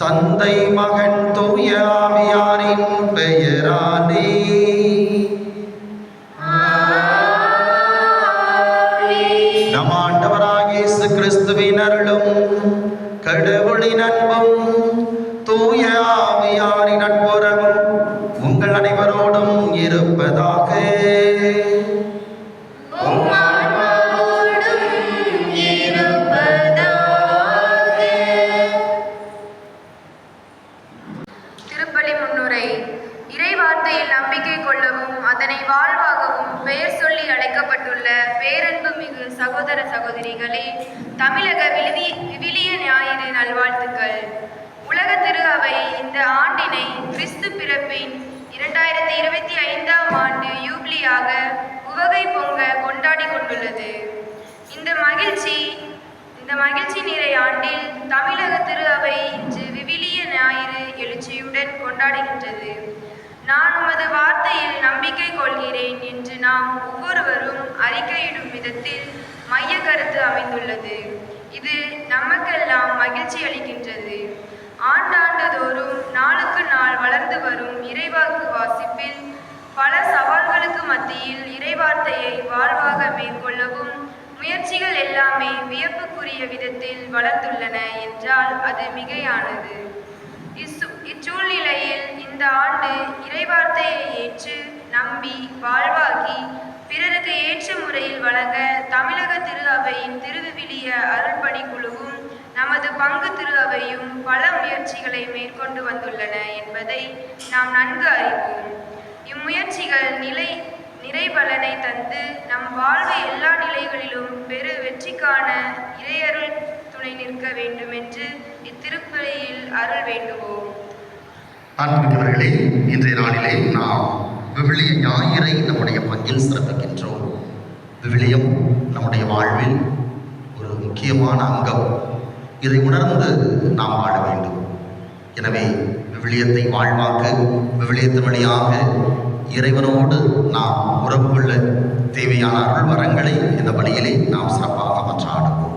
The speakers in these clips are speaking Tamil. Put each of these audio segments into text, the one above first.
தந்தை மகன் தூய ஆவியாரின் பெயராலே. நம் ஆண்டவராகிய இயேசு கிறிஸ்துவின் அருளும் கடவுளின் அன்பும் தூய ஆவியாரின் நட்புறவும் உங்கள் அனைவரோடும் இருப்பதாக. திருப்பலி முன்னுரை. இறைவார்த்தையில் நம்பிக்கை கொள்ளவும் அதனை வாழ்வாகவும் பெயர் சொல்லி அழைக்கப்பட்டுள்ள பேரன்பு மிகு சகோதர சகோதரிகளே, தமிழக விவிலிய ஞாயிறு நல்வாழ்த்துக்கள். உலக திரு அவை இந்த ஆண்டினை கிறிஸ்து பிறப்பின் 2025ஆம் ஆண்டு யூபிலியாக உவகை பொங்க கொண்டாடி கொண்டுள்ளது. இந்த மகிழ்ச்சி நிறை ஆண்டில் தமிழக திரு அவை இன்று விவிலிய ஞாயிறு எழுச்சியுடன் கொண்டாடுகின்றது. நான் உமது வார்த்தையில் நம்பிக்கை கொள்கிறேன் என்று நாம் ஒவ்வொருவரும் அறிக்கையிடும் விதத்தில் மைய கருத்து அமைந்துள்ளது. இது நமக்கெல்லாம் மகிழ்ச்சி அளிக்கின்றது. ஆண்டாண்டுதோறும் நாளுக்கு நாள் வளர்ந்து வரும் இறைவாக்கு வாசிப்பில் பல சவால்களுக்கு மத்தியில் இறைவார்த்தையை வாழ்வாக மேற்கொள்ளவும் முயற்சிகள் எல்லாமே வியப்புக்குரிய விதத்தில் வளர்ந்துள்ளன என்றால் அது மிகையானது. இச்சூழ்நிலையில் இந்த ஆண்டு இறைவார்த்தையை ஏற்று நம்பி வாழ்வாகி பிறருக்கு ஏற்ற முறையில் வழங்க தமிழக திரு அவையின் திருவிவிலிய அருள்பணி குழுவும் நமது பங்கு திரு அவையும் பல முயற்சிகளை மேற்கொண்டு வந்துள்ளன என்பதை நாம் நன்கு அறிவோம். இம்முயற்சிகள் நிறைபலனை தந்து நம் வாழ்வை எல்லா நிலைகளிலும் பெரு வெற்றிக்கான இறையருள் துணை நிற்க வேண்டும் என்று இத்திருப்பலியில் அருள் வேண்டுவோம். அன்புமிக்கவர்களே, இன்றைய நாளிலே நாம் விவிலிய ஞாயிறை நம்முடைய பங்கில் சிறப்பிக்கின்றோம். விவிலியம் நம்முடைய வாழ்வில் ஒரு முக்கியமான அங்கம். இதை உணர்ந்து நாம் வாழ வேண்டும். எனவே விவிலியத்தை வாழ்வாக்க, விவிலியத்தின் வழியாக இறைவனோடு நாம் உறவு கொள்ள தேவையான அருள் வரங்களை இந்த வழியிலே நாம் சிறப்பாக மன்றாடுவோம்.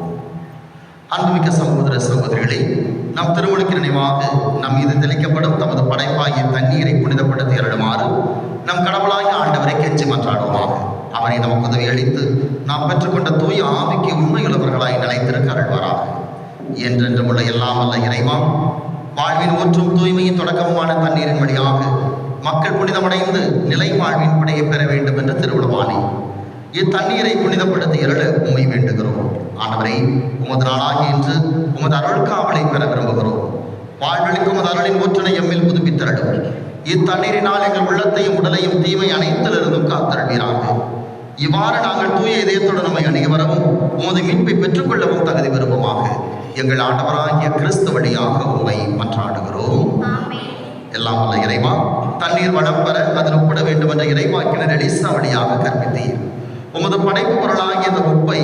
அன்புமிக்க சகோதர சகோதரிகளே, நம் திருமுழுக்கு நினைவாக நம் மீது தெளிக்கப்படும் தமது படைப்பாகிய தண்ணீரை புனிதப்படுத்தி அருளுமாறு நம் கடவுளாகிய ஆண்டவரை கெஞ்சி மன்றாடுவோமாக. அவரை நமக்கு உதவி அளித்து நாம் பெற்றுக்கொண்ட தூய ஆவிக்கு உண்மையுள்ளவர்களாய் நிலைத்திருக்க அருள்வாராக. என்றென்றும் உள்ள எல்லாம் வல்ல இறைவா, வாழ்வின் ஊற்றும் தூய்மையின் தொடக்கமான தண்ணீரின் வழியாக மக்கள் புனிதமடைந்து நிலை வாழ்வின் படையை பெற வேண்டும் என்று திருவிழமானே, இத்தண்ணீரை புனிதப்படுத்தி அருள உம்மை வேண்டுகிறோம். ஆண்டவரை, உமது நாளாகி இன்று உமது அருள் காவலை பெற விரும்புகிறோம். வாழ்வெளிக்கு உமது அருளின் ஊற்றினை எம்மில் புதுப்பித்தருளும். இத்தண்ணீரினால் எங்கள் உள்ளத்தையும் உடலையும் தீமை அனைத்திலிருந்தும் காத்தருள்வீராக. இவ்வாறு நாங்கள் தூய இதயத்துடன் நம்மை அணுகி வரவும் உமது மீட்பை பெற்றுக்கொள்ளவும் தகுதி விரும்புமாக எங்கள் ஆண்டவராகிய கிறிஸ்து வழியாக உம்மை மன்றாடுகிறோம். எல்லாம் வல்ல இறைவா, தண்ணீர் வளம் பெற அதில் ஒப்பிட வேண்டும் என்ற இறைவாக்கினர் எலிசா வழியாக கற்பித்தீர். உமது படைப்பு பொருளாகிய இந்த உப்பை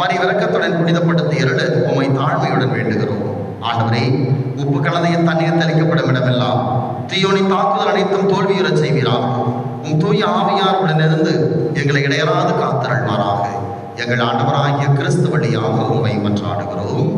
பரிவிறக்கத்துடன் புனிதப்படுத்தி அருள உம்மை தாழ்மையுடன் வேண்டுகிறோம். ஆண்டவரே, உப்பு கலந்த தண்ணீர் தெளிக்கப்படும் இடமெல்லாம் தீயோனி தாக்குதல் அனைத்தும் தோல்வியுறச் செய்வீராக. உம் தூய ஆவியாருடன் இருந்து எங்களை இடையறாது காத்தருள்வாராக. எங்கள் ஆண்டவராகிய கிறிஸ்து வழியாக உம்மை மன்றாடுகிறோம்.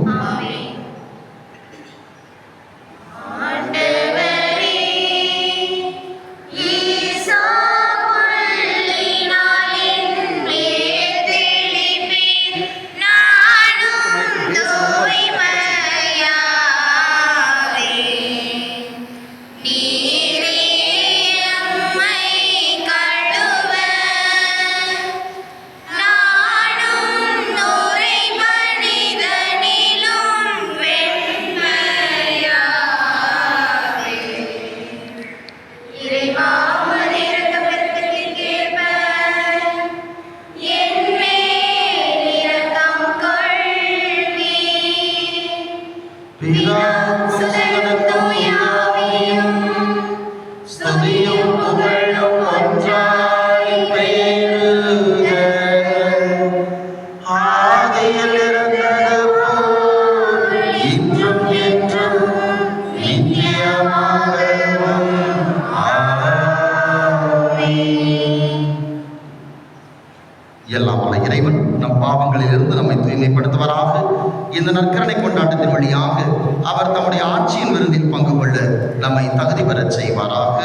எல்லாம் வல்ல இறைவன் நம் பாவங்களில் இருந்து நம்மை தூய்மைப்படுத்துவராக. இந்த நற்கரணை கொண்டாட்டத்தின் வழியாக அவர் தம்முடைய ஆட்சியின் விருந்தில் நம்மை தகுதி பெறச் செய்வாராக.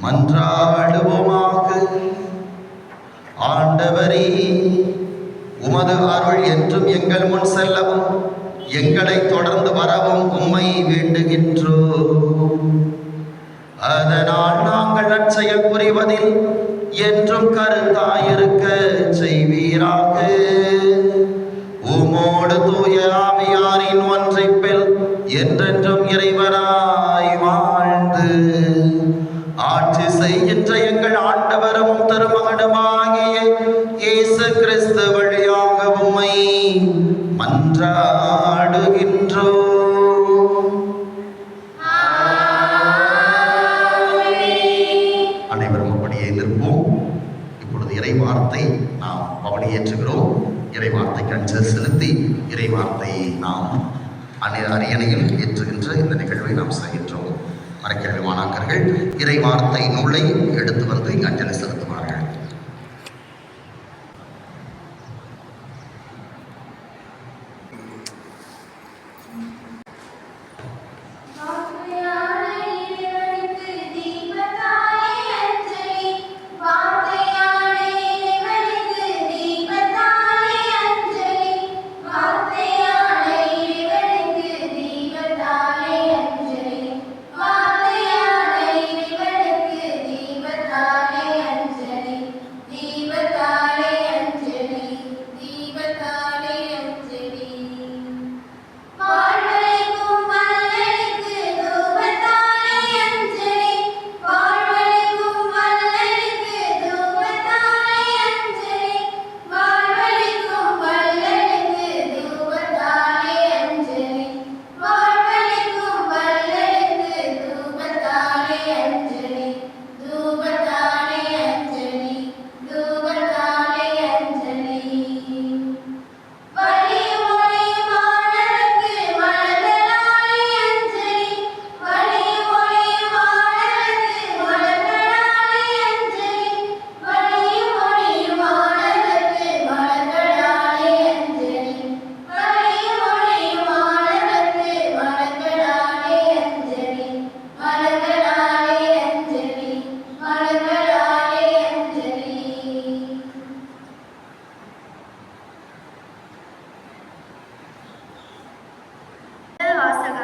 மன்றாடுவோமாக. ஆண்டவரே, உமது அருள் என்றும் எங்கள் முன் செல்லவும் எங்களை தொடர்ந்து வரவும் உம்மை வேண்டுகின்றோம். அதனால் நாங்கள் நற்செயல் புரிவதில் என்றும் கருத்தாயிருக்க செய்வீராக. உமோடு தூய ஆவியாரின் ஒன்றைப்பில் என்றென்றும் இறைவனாய் வாழ்ந்து ஆட்சி செய்கின்ற எங்கள் ஆண்டவரும் திருமகனுமாகிய இயேசு கிறிஸ்து வழியாக உம்மை மன்றாடுகின்றோம். அனைவரும் அப்படியே நிற்போம். இப்பொழுது இறைவார்த்தை நாம் பவனியேற்றுகிறோம். இறைவார்த்தைக்கு அஞ்சல் செலுத்தி இறைவார்த்தையை நாம் அரியணையில் ஏற்றுகின்ற இந்த நிகழ்வை நாம் செய்கின்றோம். மறைக்கல்வி மாணாக்கர்கள் இறைவார்த்தை நூலை எடுத்து வந்து இங்கு அஞ்சலி செலுத்துவார்கள். வார்த்தையான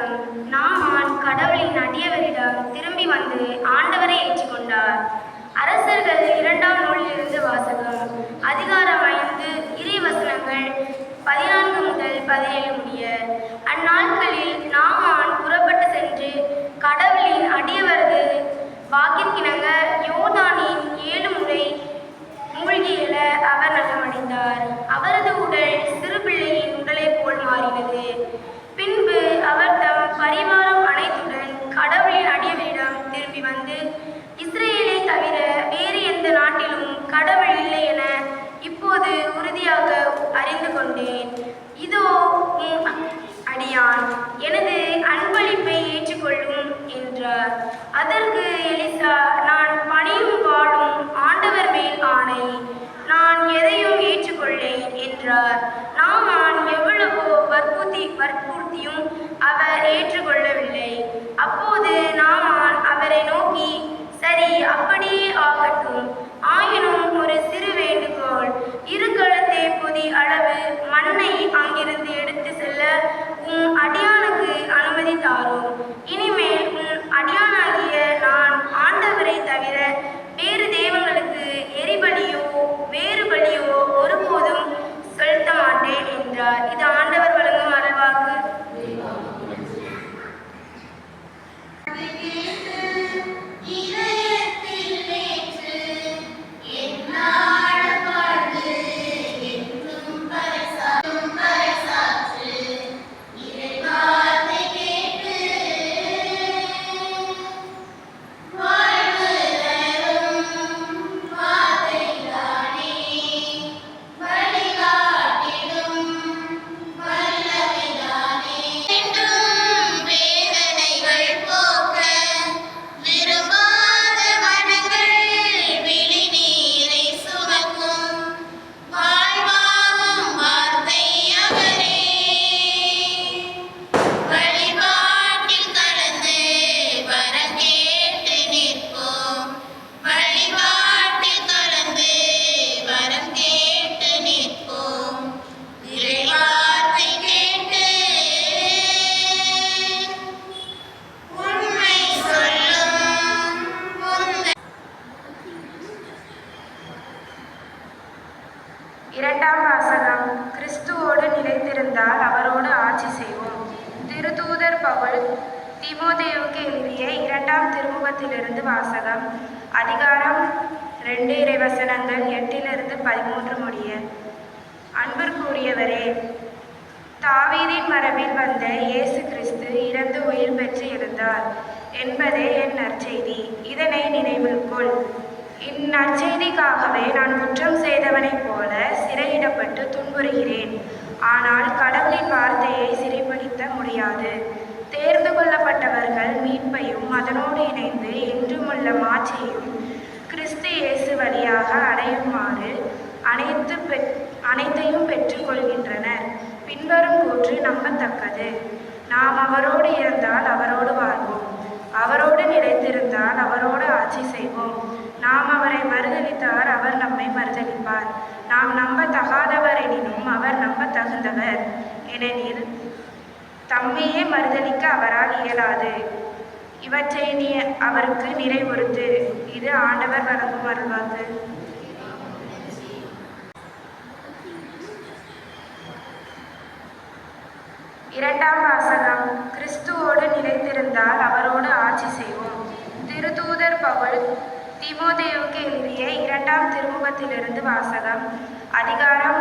வாசகம். நாமான் கடவுளின் அடியவரிடம் திரும்பி வந்து ஆண்டவரை ஏற்றுக்கொண்டார். அரசர்கள் 2ஆம் நூலிலிருந்து வாசகம். அதிகாரம் 5, இறைவசனங்கள் 14 முதல் 17 முடிய. அந்நாட்களில் நாமான் புறப்பட்டு சென்று கடவுளின் அடியவரது வாக்கிற்கிணங்க யோர்தானின் 7 முறை மூழ்கி எழ அவர் நலமடைந்தார். அவரது உடல் சிறு பிள்ளையின் உடலைப் போல் மாறினது. பின்பு அவர் தம் பரிவாரம் அனைத்துடன் கடவுளின் அடியவரிடம் திரும்பி வந்து, இஸ்ரேலை தவிர வேறு எந்த நாட்டிலும் கடவுள் இல்லை என இப்போது உறுதியாக அறிந்து கொண்டேன். இதோ அடியான், எனது அன்பளிப்பை ஏற்றுக்கொள்ளும் என்றார். அதற்கு எலிசா, நான் பணியும் வாழும் ஆண்டவர் மேல் ஆணை, நான் எதையும் ஏற்றுக்கொள்ளேன் என்றார். நாமான் எவ்வளவோ வற்புறுத்தியும் அவர் ஏற்றுக்கொள்ளவில்லை. அப்போது நாமான் அவரை நோக்கி, சரி, அப்படியே ஆகட்டும். ஆயினும் ஒரு சிறு வேண்டுகோள், 2 கலத்தை பொதி அளவு மண்ணை அங்கிருந்து எடுத்து செல்ல உம் அடியானுக்கு அனுமதி தாரும். இனிமேல் உம் அடியானாகிய நான் ஆண்டவரை தவிர வேறு தெய்வங்களுக்கு எரிபலியோ வேறு பலியோ ஒருபோதும் செலுத்த மாட்டேன் என்றார். இது ஆண்டவர் வழங்கும் அருள்வாக்கு. இரண்டாம் வாசகம். கிறிஸ்துவோடு நிலைத்திருந்தால் அவரோடு ஆட்சி செய்வோம். திருத்தூதர் பவுல் தீமோத்தேயுவுக்கு எழுதிய 2ஆம் திருமுகத்திலிருந்து வாசகம். அதிகாரம் 2, இறைவசனங்கள் 8 - 13 முடிய. அன்பிற்குரியவரே, தாவீதின் மரபில் வந்த இயேசு கிறிஸ்து இறந்து உயிர் பெற்று எழுந்தார் என்பதே என் நற்செய்தி. இதனை நினைவில் கொள். இந்நற்செய்திக்காகவே நான் குற்றம் செய்தவனைப் போல சிறையிடப்பட்டு துன்புறுகிறேன். ஆனால் கடவுளின் வார்த்தையை சிறைப்பிடிக்க முடியாது. தேர்ந்து கொள்ளப்பட்டவர்கள் மீட்பையும் அதனோடு இணைந்து என்றுமுள்ள மாட்சியையும் கிறிஸ்து இயேசு வழியாக அடையுமாறு அனைத்தையும் பெற்றுக்கொள்கின்றனர். பின்வரும் கூற்று நம்பத்தக்கது. நாம் அவரோடு இருந்தால் அவரோடு வாழ்வோம், அவரோடு நிலைத்திருந்தால் அவரோடு ஆட்சி செய்வோம். நாம் அவரை மறுதலித்தால் அவர் நம்மை மறுதலிப்பார். நாம் நம்பத்தகாதவரெனினும் அவர் நம்பத்தகுந்தவர், ஏனெனில் தம்மையே மறுதலிக்க அவரால் இயலாது. இவற்றை நீ அவருக்கு நிறைவுறுத்து. இது ஆண்டவர் வழங்கும் அருள்வாக்கு. இரண்டாம் வாசகம். கிறிஸ்துவோடு நிலைத்திருந்தால் அவரோடு ஆட்சி செய்வோம். திருத்தூதர் பவுல் தீமோத்தேயுவுக்கு எழுதிய 2ஆம் திருமுகத்திலிருந்து வாசகம். அதிகாரம்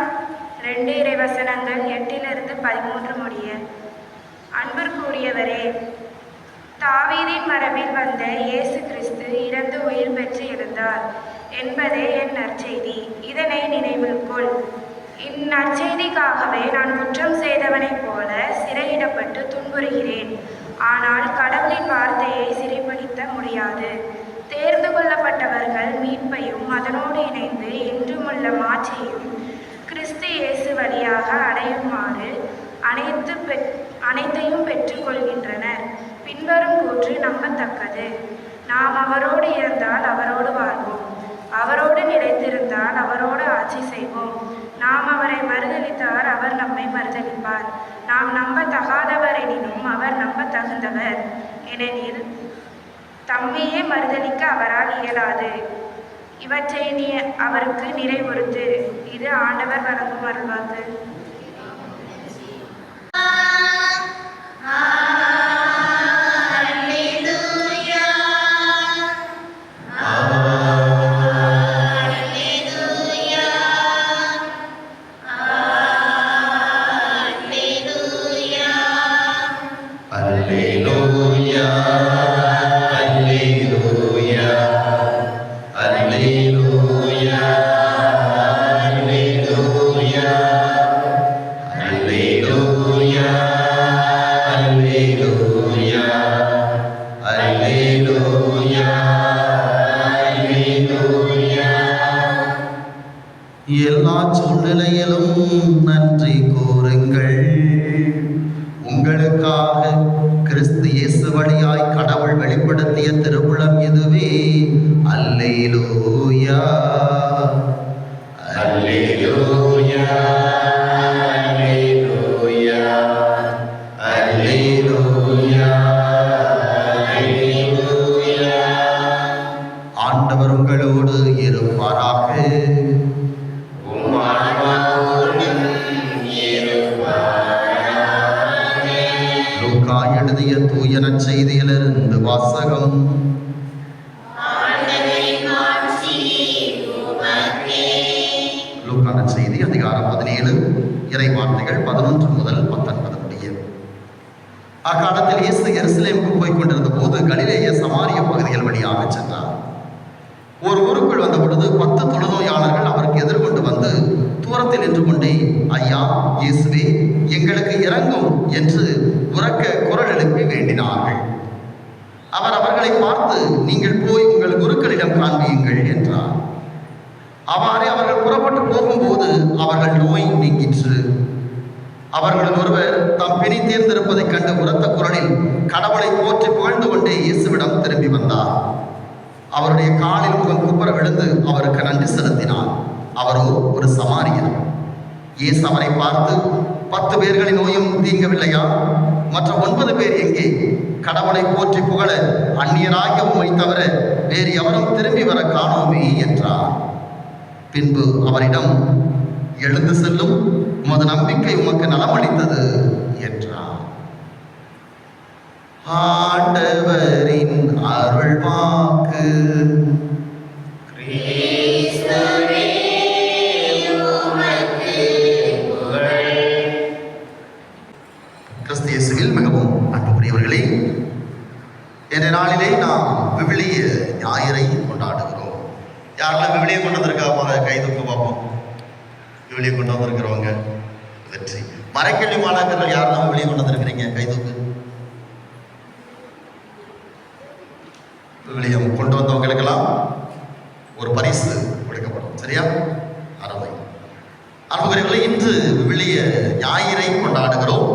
2, இறைவசனங்கள் 8 - 13 முடிய. அன்பிற்குரியவரே, தாவீதின் மரபில் வந்த இயேசு கிறிஸ்து இறந்து உயிர் பெற்று எழுந்தார் என்பதே என் நற்செய்தி. இதனை நினைவில் கொள். இந்நற்செய்திக்காகவே நான் குற்றம் செய்தவனைப் போல சிறையிடப்பட்டு துன்புறுகிறேன். ஆனால் கடவுளின் வார்த்தையை சிறைப்பிடிக்க முடியாது. தேர்ந்து கொள்ளப்பட்டவர்கள் மீட்பையும் அதனோடு இணைந்து என்றுமுள்ள மாட்சியையும் கிறிஸ்து இயேசு வழியாக அடையுமாறு அனைத்தையும் பெற்றுக்கொள்கின்றனர். பின்வரும் கூற்று நம்பத்தக்கது. நாம் அவரோடு இருந்தால் அவரோடு வாழ்வோம், அவரோடு நிலைத்திருந்தால் அவரோடு ஆட்சி செய்வோம். நாம் அவரை மறுதலித்தால் அவர் நம்மை மறுதலிப்பார். நாம் நம்பத்தகாதவரெனினும் அவர் நம்பத்தகுந்தவர், ஏனெனில் தம்மையே மறுதலிக்க அவரால் இயலாது. இவற்றை நீ அவருக்கு நிறைவுறுத்து. இது ஆண்டவர் வழங்கும் அருள்வாக்கு. எல்லா சூழ்நிலையிலும் நன்றி கூறுங்கள். உங்களுக்காக கிறிஸ்து இயேசு வழியாய் கடவுள் வெளிப்படுத்திய திருவுளம் இதுவே. அல்லேலூயா, அல்லேலூயா, அல்லேலூயா, அல்லேலூயா, அல்லேலூயா. ஆண்டவர் உங்களோடு இருப்பாராக. எழுதிய தூய நற்செய்தியிலிருந்து வாசகம். லூக்கா நற்செய்தி அதிகாரம் 17 இறை வார்த்தைகள் 11 முதல் 19 முடிய. அக்காலத்தில் இயேசு எருசலேமுக்கு போய்க் கொண்டிருந்த போது கலிலேய சமாரிய பகுதிகள் வழியாக சென்றார். ஒரு ஊருக்குள் வந்த பொழுது 10 தொழுநோயாளர்கள் அவருக்கு எதிர்கொண்டு வந்து தூரத்தில் நின்று கொண்டே, ஐயா, இயேசுவே, எங்களுக்கு இறங்கும் என்று உரக்க குரல் எழுப்பி வேண்டினார்கள். அவர் அவர்களை பார்த்து, நீங்கள் போய் உங்கள் குருக்களிடம் காண்பியுங்கள் என்றார். அவ்வாறே அவர்கள் புறப்பட்டு போகும்போது அவர்கள் நோய் நீங்கிற்று. அவர்களில் ஒருவர் தாம் பிணி தேர்ந்திருப்பதைக் கண்டு உரத்த குரலில் கடவுளை போற்றி புகழ்ந்து கொண்டே இயேசுவிடம் திரும்பி வந்தார். அவருடைய காலில் முகம் குப்புற விழுந்து அவருக்கு நன்றி செலுத்தினார். அவரோ ஒரு சமாரியர். இயேசு அவரை பார்த்து, 10 பேர்களின் நோயும் தீங்கவில்லையா? மற்ற 9 பேர் எங்கே? கடவுளை போற்றி புகழ அந்நியராகிய உம்மை தவிர வேறு எவரும் திரும்பி வர காணோமே என்றார். பின்பு அவரிடம், எழுந்து செல்லும், உமது நம்பிக்கை உமக்கு நலமளித்தது என்றார். ஆண்டவரின் அருள்வாக்கு. கிறிஸ்து இயேசுவில் மிகவும் அன்புக்குரியவர்களே, இன்றைய நாளிலே நாம் விவிலிய ஞாயிறை கொண்டாடுகிறோம். யாரெல்லாம் விவிலியை கொண்டு வந்திருக்காங்க? கை தூக்க பார்ப்போம். விவிலியை கொண்டு வந்திருக்கிறவங்க வெற்றி. மறைக்கல்வி மாணாக்கர்கள் யாரெல்லாம் விவிலியை கொண்டு வந்திருக்கிறீங்க? கை தூக்கு. விவிலியம் கொண்டு வந்தவங்களுக்கெல்லாம் ஒரு பரிசு கொடுக்கப்படும். சரியா? அருமை. அன்புக்குரியவர்களே, இன்று விவிலிய ஞாயிறை கொண்டாடுகிறோம்.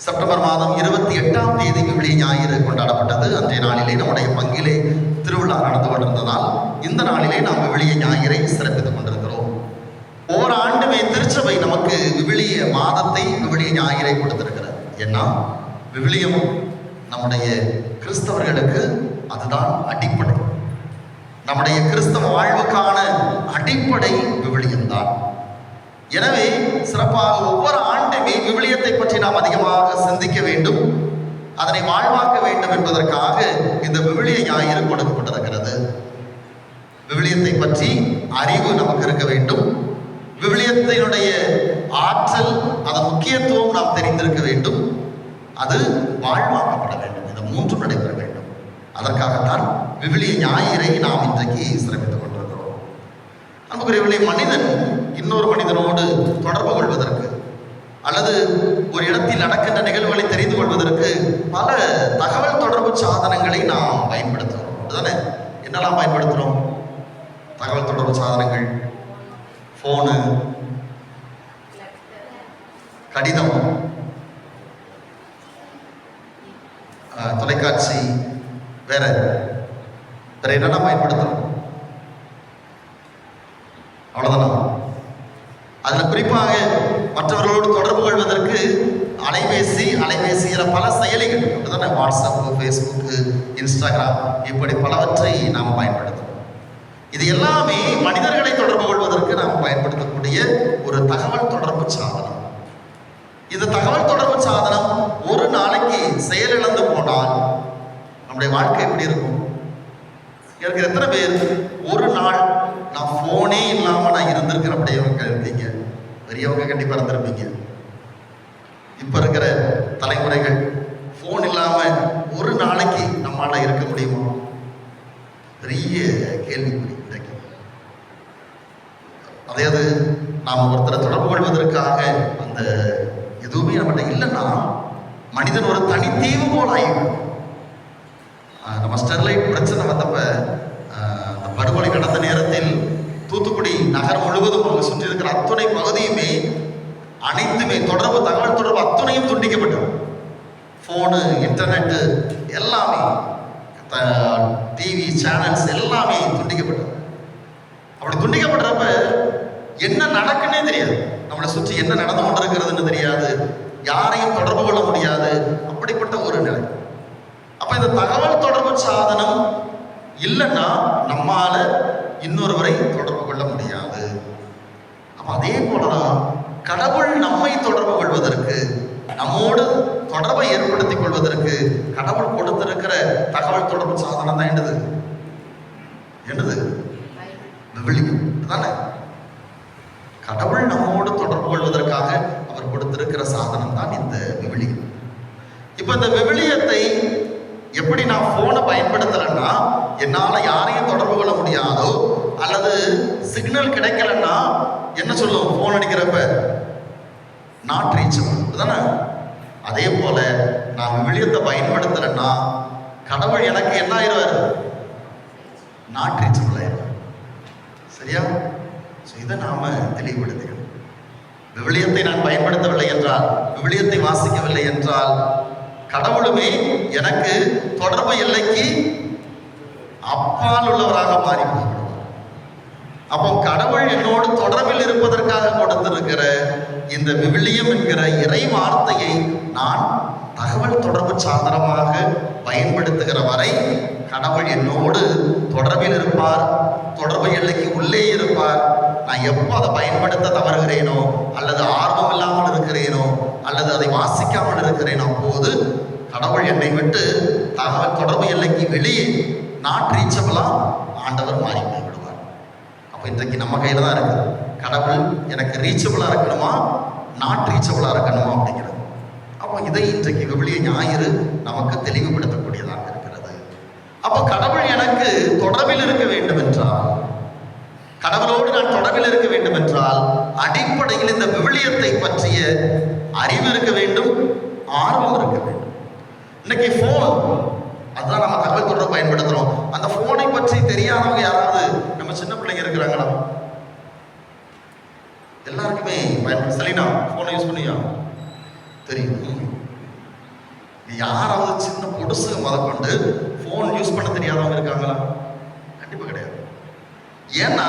செப்டம்பர் மாதம் 28ஆம் தேதி விவிலிய ஞாயிறு கொண்டாடப்பட்டது. அன்றைய நாளிலே நம்முடைய பங்கிலே திருவிழா நடந்து கொண்டிருந்ததால் இந்த நாளிலே நாம் விவிலிய ஞாயிறை சிறப்பித்துக் கொண்டிருக்கிறோம். ஒவ்வொரு ஆண்டுமே திருச்சபை நமக்கு விவிலிய மாதத்தை, விவிலிய ஞாயிறை கொடுத்திருக்கிறது. ஏன்னா விவிலியம் நம்முடைய கிறிஸ்தவர்களுக்கு அதுதான் அடிப்படை. நம்முடைய கிறிஸ்தவ வாழ்வுக்கான அடிப்படை விவிலியம்தான். எனவே சிறப்பாக ஒவ்வொரு ஆண்டுமே விவிலியத்தை பற்றி நாம் அதிகமாக சிந்திக்க வேண்டும், அதனை வாழ்வாக்க வேண்டும் என்பதற்காக இந்த விவிலிய ஞாயிறு கொடுக்கப்பட்டிருக்கிறது. விவிலியத்தை பற்றி அறிவு நமக்கு இருக்க வேண்டும். விவிலியத்தினுடைய ஆற்றல், அதன் முக்கியத்துவம் நாம் தெரிந்திருக்க வேண்டும். அது வாழ்வாக்கப்பட வேண்டும். இந்த மூன்றும் நடைபெற வேண்டும். அதற்காகத்தான் விவிலிய ஞாயிறை நாம் இன்றைக்கு சிறப்பித்துக் கொண்டிருக்கிறோம். அன்புக்குரியவர்களே, மனிதன் இன்னொரு மனிதனோடு தொடர்பு கொள்வதற்கு அல்லது ஒரு இடத்தில் நடக்கின்ற நிகழ்வுகளை தெரிந்து கொள்வதற்கு பல தகவல் தொடர்பு சாதனங்களை நாம் பயன்படுத்துகிறோம். அதுதானே? என்னெல்லாம் பயன்படுத்துகிறோம்? தகவல் தொடர்பு சாதனங்கள், ஃபோனு, கடிதம், தொலைக்காட்சி, வேற என்னென்ன பயன்படுத்துகிறோம்? அவ்வளோதானா? அதில் குறிப்பாக மற்றவர்களோடு தொடர்பு கொள்வதற்கு அலைபேசியில் பல செயலிகள் அப்படிதானே, வாட்ஸ்அப்பு, ஃபேஸ்புக்கு, இன்ஸ்டாகிராம், இப்படி பலவற்றை நாம் பயன்படுத்துகிறோம். இது எல்லாமே மனிதர்களை தொடர்பு கொள்வதற்கு நாம் பயன்படுத்தக்கூடிய ஒரு தகவல் தொடர்பு சாதனம். இந்த தகவல் தொடர்பு சாதனம் ஒரு நாளைக்கு செயலிழந்து போனால் நம்முடைய வாழ்க்கை எப்படி இருக்கும்? எனக்கு எத்தனை பேர் ஒரு நாள் நான் ஃபோனே இல்லாமல் நான் இருந்திருக்கிறேன் அப்படியவங்க இருக்கீங்க? பெரியவங்க கண்டிப்பாக இருந்திருப்பீங்க. இப்போ இருக்கிற தலைமுறைகள் ஃபோன் இல்லாமல் ஒரு நாளைக்கு நம்மளால் இருக்க முடியுமா? பெரிய கேள்விக்குறி. அதாவது நாம் ஒருத்தரை தொடர்பு கொள்வதற்காக அந்த எதுவுமே நம்மகிட்ட இல்லைன்னா மனிதன் ஒரு தனித்தீவு போல் ஆகிடும். நம்ம ஸ்டெர்லைட் பிரச்சனை வந்தப்ப அந்த படுகொலை நடந்த நேரத்தில் தூத்துக்குடி நகரம் முழுவதும் அவங்க சுற்றி இருக்கிற அத்துணை பகுதியுமே அனைத்துமே தகவல் தொடர்பு அத்துணையும் துண்டிக்கப்பட்டது. ஃபோனு, இன்டர்நெட்டு எல்லாமே, டிவி சேனல்ஸ் எல்லாமே துண்டிக்கப்பட்டது. அப்படி துண்டிக்கப்படுறப்ப என்ன நடக்குன்னே தெரியாது, நம்மளை சுற்றி என்ன நடந்து கொண்டிருக்கிறதுன்னு தெரியாது, யாரையும் தொடர்பு கொள்ள முடியாது. அப்படிப்பட்ட ஒரு நிலை. அப்ப இந்த தகவல் தொடர்பு சாதனம் இல்லைன்னா நம்மால இன்னொருவரை தொடர்பு கொள்ள முடியாது. அப்ப அதே போலதான் கடவுள் நம்மை தொடர்பு கொள்வதற்கு, நம்மோடு தொடர்பை ஏற்படுத்திக் கொள்வதற்கு கடவுள் கொடுத்திருக்கிற தகவல் தொடர்பு சாதனம் தான் என்னது விவிலியம் தானே. கடவுள் நம்மோடு தொடர்பு கொள்வதற்காக அவர் கொடுத்திருக்கிற சாதனம் தான் இந்த விவிலியம். இப்ப இந்த விவிலியத்தை எப்படி நான் போனை பயன்படுத்தலைன்னா என்னால யாரையும் தொடர்பு கொள்ள முடியாதோ, அல்லது சிக்னல் கிடைக்கலன்னா என்ன சொல்லும் போன் அடிக்கிறப்ப? நாட் ரீச்சபிள் தானே. அதே போல நான் விவிலியத்தை பயன்படுத்தலைன்னா கடவுள் எனக்கு என்ன ஆயிடுவார்? நாட் ரீச்சபிள் ஆயிடுவார். சரியா? இதை நாம தெளிவுபடுத்திக்கணும். விவிலியத்தை நான் பயன்படுத்தவில்லை என்றால், விவிலியத்தை வாசிக்கவில்லை என்றால் கடவுளுமே எனக்கு தொடர்பு எல்லைக்கு அப்பால் உள்ளவராக மாறி போய்விடுவார். அப்போ கடவுள் என்னோடு தொடர்பில் இருப்பதற்காக கொடுத்திருக்கிற இந்த விவிலியம் என்கிற இறை வார்த்தையை நான் தகவல் தொடர்பு சாதனமாக பயன்படுத்துகிற வரை கடவுள் என்னோடு தொடர்பில் இருப்பார், தொடர்பு எல்லைக்கு உள்ளே இருப்பார். நான் எப்போ அதை பயன்படுத்த தவறுகிறேனோ, அல்லது ஆர்வம் இல்லாமல் இருக்கிறேனோ, அல்லது அதை வாசிக்காமல் இருக்கிறேனோ, அப்போது கடவுள் என்னை விட்டு தகவல் தொடர்பு எல்லைக்கு வெளியே நாட் ரீச்சபிளா ஆண்டவர் மாறி போய்விடுவார். அப்போ இன்றைக்கு நம்ம கையில தான் இருக்கு. கடவுள் எனக்கு ரீச்சபிளா இருக்கணுமா, நாட் ரீச்சபிளா இருக்கணுமா அப்படிங்கிறது. அப்போ இதை இன்றைக்கு விவிலிய ஞாயிறு நமக்கு தெளிவுபடுத்தக்கூடியதாக இருக்கிறது. அப்போ கடவுள் எனக்கு தொடர்பில் இருக்க வேண்டும் என்றால், கடவுளோடு நான் தொடர்பில் இருக்க வேண்டும் என்றால் அடிப்படையில் இந்த விவிலியத்தை பற்றிய அறிவு இருக்க வேண்டும், ஆர்வம் இருக்க வேண்டும். இன்னைக்கு போன், அதுதான் நம்ம தகவல் தொடர்பு பயன்படுத்துறோம். அந்த போனை பற்றி தெரியாதவங்க யாராவது நம்ம சின்ன பிள்ளைங்க இருக்கிறாங்களா? எல்லாருக்குமே பயன்படுத்த. சலினா போனை யூஸ் பண்ணியா? தெரியும். யாராவது சின்ன பொடுசு முதற்கொண்டு போன் யூஸ் பண்ண தெரியாதவங்க இருக்காங்களா? கண்டிப்பா கிடையாது. ஏன்னா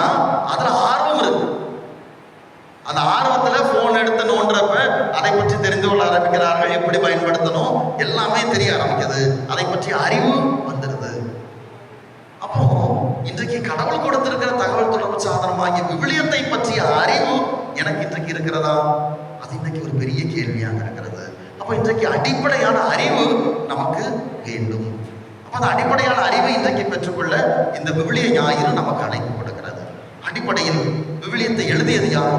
அதுல ஆர்வம் இருக்கு. அந்த ஆர்வத்துல போன் எடுத்து நோன்றப்ப அதை பற்றி தெரிந்து கொள்ள ஆரம்பிக்கிறார்கள். எப்படி பயன்படுத்தணும் எல்லாமே தெரிய ஆரம்பிக்குது. அதை பற்றி அறிவு வந்துடுது. அப்போ இன்றைக்கு கடவுள் கொடுத்திருக்கிற தகவல் தொடர்பு சாதனமாகிய விவிலியத்தை பற்றிய அறிவு எனக்கு இன்றைக்கு இருக்கிறதா? அது இன்றைக்கு ஒரு பெரிய கேள்வியாக இருக்கிறது. அப்போ இன்றைக்கு அடிப்படையான அறிவு நமக்கு வேண்டும். அப்போ அந்த அடிப்படையான அறிவை இன்றைக்கு பெற்றுக்கொள்ள இந்த விவிலிய ஞாயிறு நமக்கு அழைப்பு கொடுக்கிறது. அடிப்படையில் விவிலியத்தை எழுதியது யார்?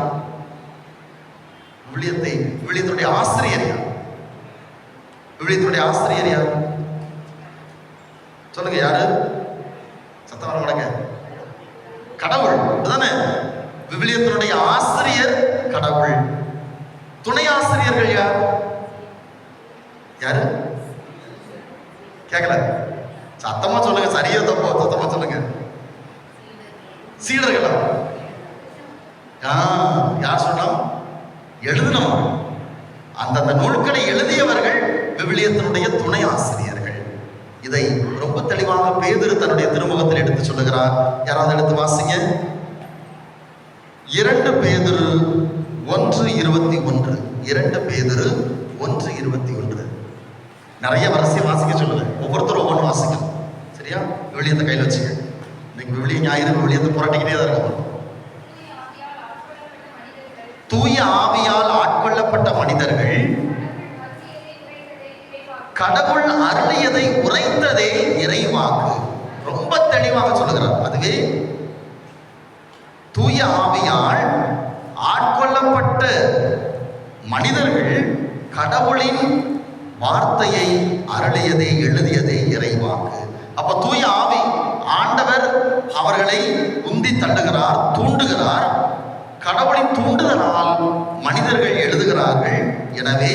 விவிலியத்துடைய ஆசிரியர் யார்? விவிலியத்துடைய ஆசிரியர் யார்? சொல்லுங்க, யாரு? சத்தம் வர மாட்டேங்க. கடவுள் தானே. விவிலியத்தினுடைய ஆசிரியர் கடவுள். துணை ஆசிரியர்கள் யார்? யாரு? கேட்கல, சத்தமா சொல்லுங்க. சரியா தப்போ? சத்தமா சொல்லுங்க. சீடர்களா? யார் சொன்னோம்? எழுதினோம். அந்தந்த நூல்களை எழுதியவர்கள் விவிலியத்தினுடைய துணை ஆசிரியர்கள். இதை ரொம்ப தெளிவாக பேதுரு தன்னுடைய திருமுகத்தில் எடுத்து சொல்லுகிறார். யாராவது எடுத்து வாசிங்க. 2 பேதுரு 1:21. 2 பேதுரு 1:21. நிறைய வரிசையை வாசிக்க சொல்லுங்க, ஒவ்வொருத்தரும் ஒவ்வொன்று வாசிக்கணும். சரியா? விவிலியத்தை கையில் வச்சுக்க. இன்னைக்கு விவிலிய ஞாயிறு விவிலியத்தை புரட்டிக்கிட்டே தான் இருக்கும். தூய ஆவியால் ஆட்கொள்ளப்பட்ட மனிதர்கள் கடவுள் அருளியதை உரைத்ததே இறைவாக்கு. ரொம்ப தெளிவாக சொல்லுகிறார். அதுவே தூய ஆவியால் ஆட்கொள்ளப்பட்ட மனிதர்கள் கடவுளின் வார்த்தையை அருளியதே எழுதியதே இறைவாக்கு. அப்ப தூய ஆவி ஆண்டவர் அவர்களை உந்தி தள்ளுகிறார், தூண்டுகிறார். கடவுளின் தூண்டுதலால் மனிதர்கள் எழுதுகிறார்கள். எனவே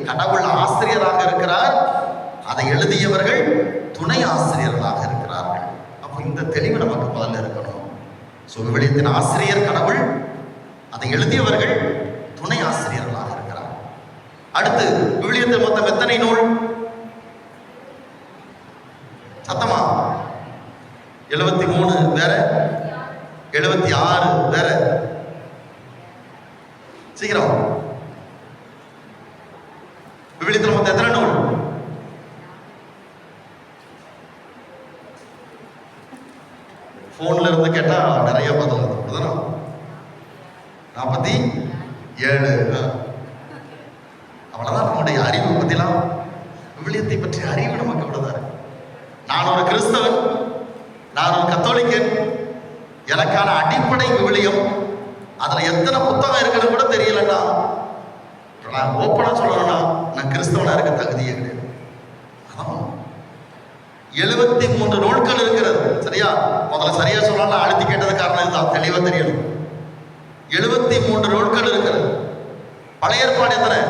கடவுள் ஆசிரியராக இருக்கிறார், அதை எழுதியவர்கள் துணை ஆசிரியர்களாக இருக்கிறார்கள். அப்போ இந்த தெளிவு நமக்கு முதல்ல இருக்கணும். விவிலியத்தின் ஆசிரியர் கடவுள், அதை எழுதியவர்கள் துணை ஆசிரியர்களாக இருக்கிறார். அடுத்து விவிலியத்தில் மொத்தம் எத்தனை நூல்? சத்தமா? 73 வேற, 76 வேற. சீக்கிரம். விவிலியத்தில் மொத்தம் எத்தனை நூல்? போன்ல இருந்து கேட்டா நிறைய பதில் அப்படிதானா? 47. அவ்வளவுதான் நம்முடைய அறிவு பத்திலாம். விவிலியத்தை பற்றிய அறிவு நமக்கு அவ்வளவுதான். நான் ஒரு கிறிஸ்தவன், நான் ஒரு கத்தோலிக்கன், எனக்கான அடிப்படை விவிலியம். அதுல எத்தனை புத்தகம் இருக்குன்னு கூட தெரியலன்னா, நான் ஓப்பனா சொல்லணும்னா நான் கிறிஸ்தவனா இருக்க தகுதியே கிடையாது. 73 நூல்கள் இருக்கிறது. சரியா? முதல்ல சரியா சொல்லலாம், அழுத்தி கேட்டது காரணம் இதுதான், தெளிவா தெரியணும். 73 நூல்கள் இருக்கிறது. பழைய ஏற்பாடு எத்தனை?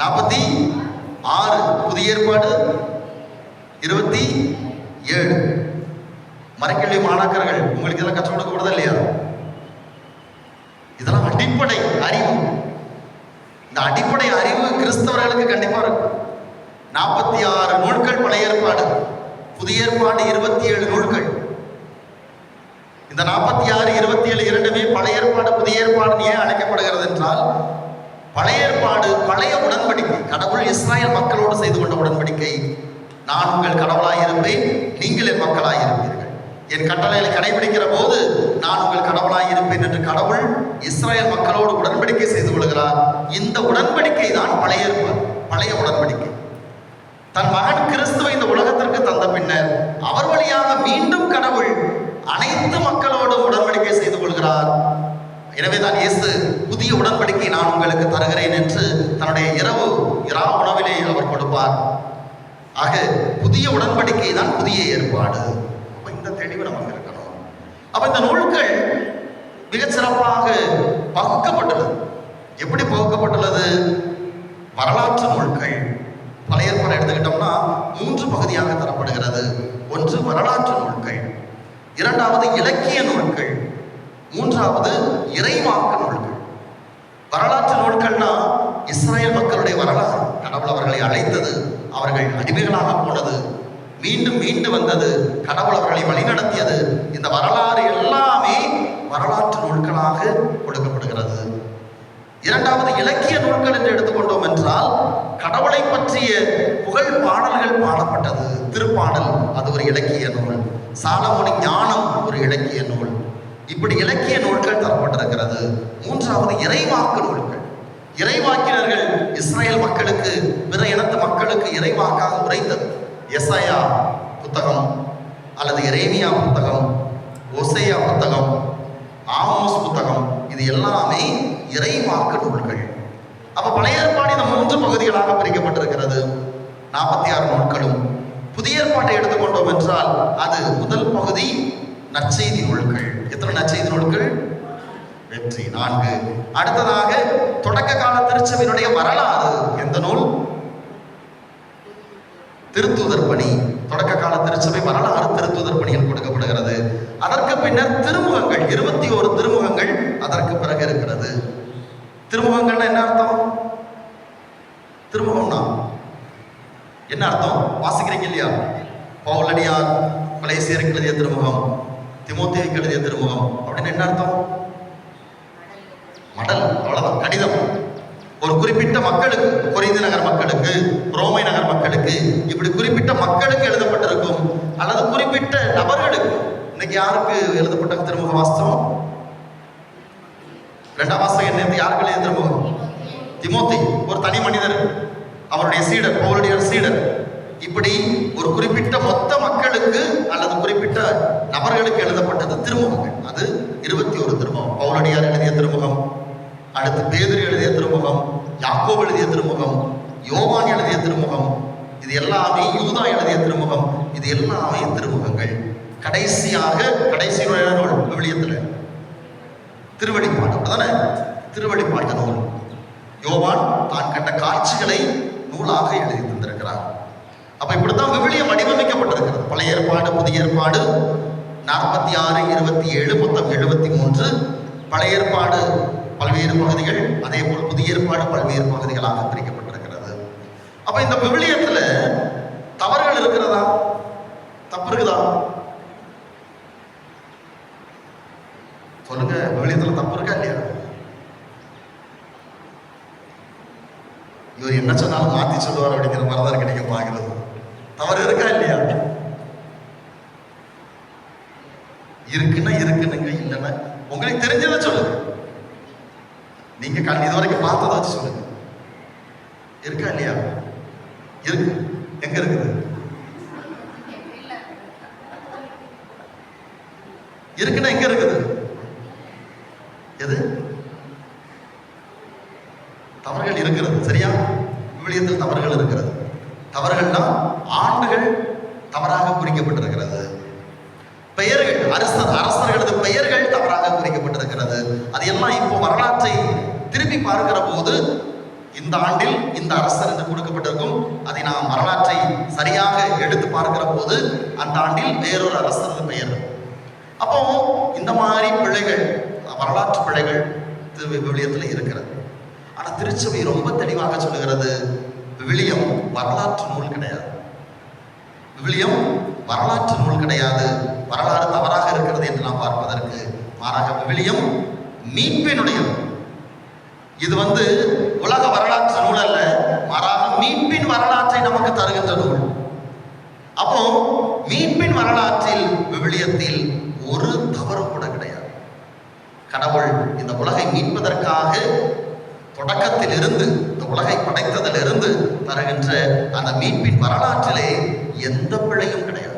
46. புதிய ஏற்பாடு 27. மறைக்கல்வி மாணாக்கர்கள் உங்களுக்கு இதெல்லாம் கற்றுக் கொடுக்கப்படுதா இல்லையா? இதெல்லாம் அடிப்படை அறிவு. இந்த அடிப்படை அறிவு கிறிஸ்தவர்களுக்கு கண்டிப்பா இருக்கும். 46 நூல்கள் பழைய ஏற்பாடு, புதிய ஏற்பாடு 27 நூல்கள். இந்த 46, 27 இரண்டுமே பழைய ஏற்பாடு புதிய ஏற்பாடு ஏன் அழைக்கப்படுகிறது என்றால், பழைய ஏற்பாடு பழைய உடன்படிக்கை, கடவுள் இஸ்ராயல் மக்களோடு செய்து கொண்ட உடன்படிக்கை. நான் உங்கள் கடவுளாய் இருப்பேன், நீங்கள் என் மக்களாய் இருப்பீர்கள். என் கட்டளைகளை கடைபிடிக்கிற போது நான் உங்கள் கடவுளாய் இருப்பேன் என்று கடவுள் இஸ்ராயல் மக்களோடு உடன்படிக்கை செய்து கொள்கிறார். இந்த உடன்படிக்கை தான் பழைய ஏற்பாடு, பழைய உடன்படிக்கை. தன் மகன் கிறிஸ்துவை இந்த உலகத்திற்கு தந்த பின்னர் அவர் வழியாக மீண்டும் கடவுள் அனைத்து மக்களோடும் உடன்படிக்கை செய்து கொள்கிறார். எனவேதான் இயேசு புதிய உடன்படிக்கை நான் உங்களுக்கு தருகிறேன் என்று தன்னுடைய இரா உணவிலே அவர் கொடுப்பார். ஆக புதிய உடன்படிக்கை தான் புதிய ஏற்பாடு. அப்ப இந்த தெளிவு நமக்கு இருக்கணும். அப்ப இந்த நூல்கள் மிகச் சிறப்பாக பகுக்கப்பட்டுள்ளது. எப்படி பகுக்கப்பட்டுள்ளது? வரலாற்று நூல்கள். பழைய ஏற்பாடு எடுத்துக்கிட்டோம்னா 3 பகுதியாக தரப்படுகிறது. ஒன்று வரலாற்று நூல்கள், இரண்டாவது இலக்கிய நூல்கள், மூன்றாவது இறைவாக்கு நூல்கள். வரலாற்று நூல்கள்னா இஸ்ராயல் மக்களுடைய வரலாறு, கடவுள் அவர்களை அழைத்தது, அவர்கள் அடிமைகளாக போனது, மீண்டும் மீண்டு வந்தது, கடவுள் அவர்களை வழிநடத்தியது. இந்த வரலாறு எல்லாமே வரலாற்று நூல்களாக கொடுக்கப்படுகிறது. இரண்டாவது இலக்கிய நூல்கள் என்று எடுத்துக்கொண்டோம் என்றால், கடவுளை பற்றிய புகழ் பாடல்கள் பாடப்பட்டது. திருப்பாடல் அது ஒரு இலக்கிய நூல். சாலமோனின் ஞானம் ஒரு இலக்கிய நூல். இப்படி இலக்கிய நூல்கள் தரப்பட்டிருக்கிறது. மூன்றாவது இறைவாக்கு நூல்கள். இறைவாக்கினர்கள் இஸ்ராயல் மக்களுக்கு, பிற இனத்து மக்களுக்கு இறைவாக்காக உரைத்தது. எசாயா புத்தகம் அல்லது எரேமியா புத்தகம், ஓசேயா புத்தகம், ஆமோஸ் புத்தகம், இது எல்லாமே இறைவாக்கு நூல்கள். அப்ப பழைய ஏற்பாடு இந்த 3 பகுதிகளாக பிரிக்கப்பட்டிருக்கிறது. 46 நூல்களும். புதிய ஏற்பாட்டை எடுத்துக்கொண்டோம் என்றால் அது முதல் பகுதி நற்செய்தி நூல்கள். எத்தனை நற்செய்தி நூல்கள்? வெற்றி 4. அடுத்ததாக தொடக்க கால திருச்சபையினுடைய வரலாறு. எந்த நூல்? திருத்தூதர் பணி. தொடக்க கால திருச்சபை வரலாறு திருத்தூதர் பணியில் கொடுக்கப்படுகிறது. அதற்கு பின்னர் திருமுகங்கள், 21 திருமுகங்கள் அதற்கு பிறகு இருக்கிறது. திருமுகங்கள்னா என்ன அர்த்தம்? திருமுகம்னா என்ன அர்த்தம்? வாசிக்கிறீங்க இல்லையா? பவுலடியார் கொலைசியருக்கு எழுதிய திருமுகம், திமோத்தேயுக்கு எழுதிய திருமுகம் அப்படின்னு என்ன அர்த்தம்? மடல், அவ்வளவுதான், கடிதம். ஒரு குறிப்பிட்ட மக்களுக்கு, கொரிந்து நகர் மக்களுக்கு, ரோமை நகர் மக்களுக்கு, இப்படி குறிப்பிட்ட மக்களுக்கு எழுதப்பட்டிருக்கும், அல்லது குறிப்பிட்ட நபர்களுக்கு. இன்னைக்கு யாருக்கு எழுதப்பட்ட திருமுக வாஸ்தவம்? 2ஆம் வாசகம் என்ன? யாருக்கு எழுதிய திருமுகம்? திமோத்தி, ஒரு தனி மனிதர், அவருடைய சீடர், பவுலுடைய சீடர். இப்படி ஒரு குறிப்பிட்ட மொத்த மக்களுக்கு அல்லது குறிப்பிட்ட நபர்களுக்கு எழுதப்பட்டது திருமுகங்கள். அது 21 திருமுகம். பவுலடியார் எழுதிய திருமுகம், அடுத்து பேதுரு எழுதிய திருமுகம், யாக்கோபு எழுதிய திருமுகம், யோவான் எழுதிய திருமுகம், இது எல்லாமே யூதா எழுதிய திருமுகம். இது எல்லாமே திருமுகங்கள். கடைசியாக கடைசி நூல் விவிலியத்தில் திருவெளிப்பாடு, அப்படிதானே? திருவெளிப்பாட்டு நூல் யோவான் தான் கண்ட காட்சிகளை நூலாக எழுதி தந்திருக்கிறார். அப்ப இப்படித்தான் விவிலியம் வடிவமைக்கப்பட்டிருக்கிறது. பழைய ஏற்பாடு, புதிய ஏற்பாடு 46, 27, மொத்தம் 73. பழைய ஏற்பாடு பல்வேறு பகுதிகள், அதே போல் புதிய ஏற்பாடு பல்வேறு பகுதிகளாக பிரிக்கப்பட்டிருக்கிறது. அப்ப இந்த விவிலியத்துல தவறுகள் இருக்கிறதா? தப்பு இருக்குதா? சொல்லுங்க. விவிலியத்துல தப்பு இருக்கா இல்லையா? இவர் என்ன சொன்னாலும் மாத்தி சொல்லுவார் அப்படிங்கிற மாதிரி தான் இருக்கு. நீங்க பாக்குறது தவறு இருக்கா இல்லையா? இருக்குன்னா இருக்குன்னுங்க, இல்லைன்னா உங்களுக்கு தெரிஞ்சதை சொல்லுங்க. நீங்க இது வரைக்கும் பார்த்ததை வச்சு சொல்லுங்க. இருக்கா இல்லையா? இருக்கு. எங்க இருக்குது? இருக்குன்னா எங்க இருக்குது? எது? தவறுகள் இருக்கிறது. சரியா? விவிலியத்தில் தவறுகள் இருக்கிறது. தவறுகள்னா ஆண்டுகள் தவறாக குறிக்கப்பட்டிருக்கிறது. பெயர்கள், அரசர்களது பெயர்கள் தவறாக குறிக்கப்பட்டிருக்கிறது. அது எல்லாம் இப்போ வரலாற்றை திருப்பி பார்க்கிற போது இந்த ஆண்டில் இந்த அரசர் என்று கொடுக்கப்பட்டிருக்கும். அதை நாம் வரலாற்றை சரியாக எடுத்து பார்க்கிற போது அந்த ஆண்டில் வேறொரு அரசரது பெயர். அப்போ இந்த மாதிரி பிழைகள், வரலாற்று பிழைகள் விவிலியத்தில் இருக்கிறது. ஆனா திருச்சபை ரொம்ப தெளிவாக சொல்லுகிறது, விவிலியம் வரலாற்று நூல் கிடையாது. விவிலியம் வரலாற்று நூல் கிடையாது. வரலாறு தவறாக இருக்கிறது என்று நாம் பார்ப்பதற்கு மாறாக விவிலியம் மீட்பினுடையது. இது உலக வரலாற்று நூல் அல்ல, மாறாக மீட்பின் வரலாற்றை நமக்கு தருகின்ற நூல். அப்போ மீட்பின் வரலாற்றில் விவிலியத்தில் ஒரு தவறு கூட கிடையாது. கடவுள் இந்த உலகை மீட்பதற்காக தொடக்கத்தில் இருந்து, இந்த உலகை படைத்ததிலிருந்து தருகின்ற அந்த மீட்பின் வரலாற்றிலே எந்த பிழையும் கிடையாது.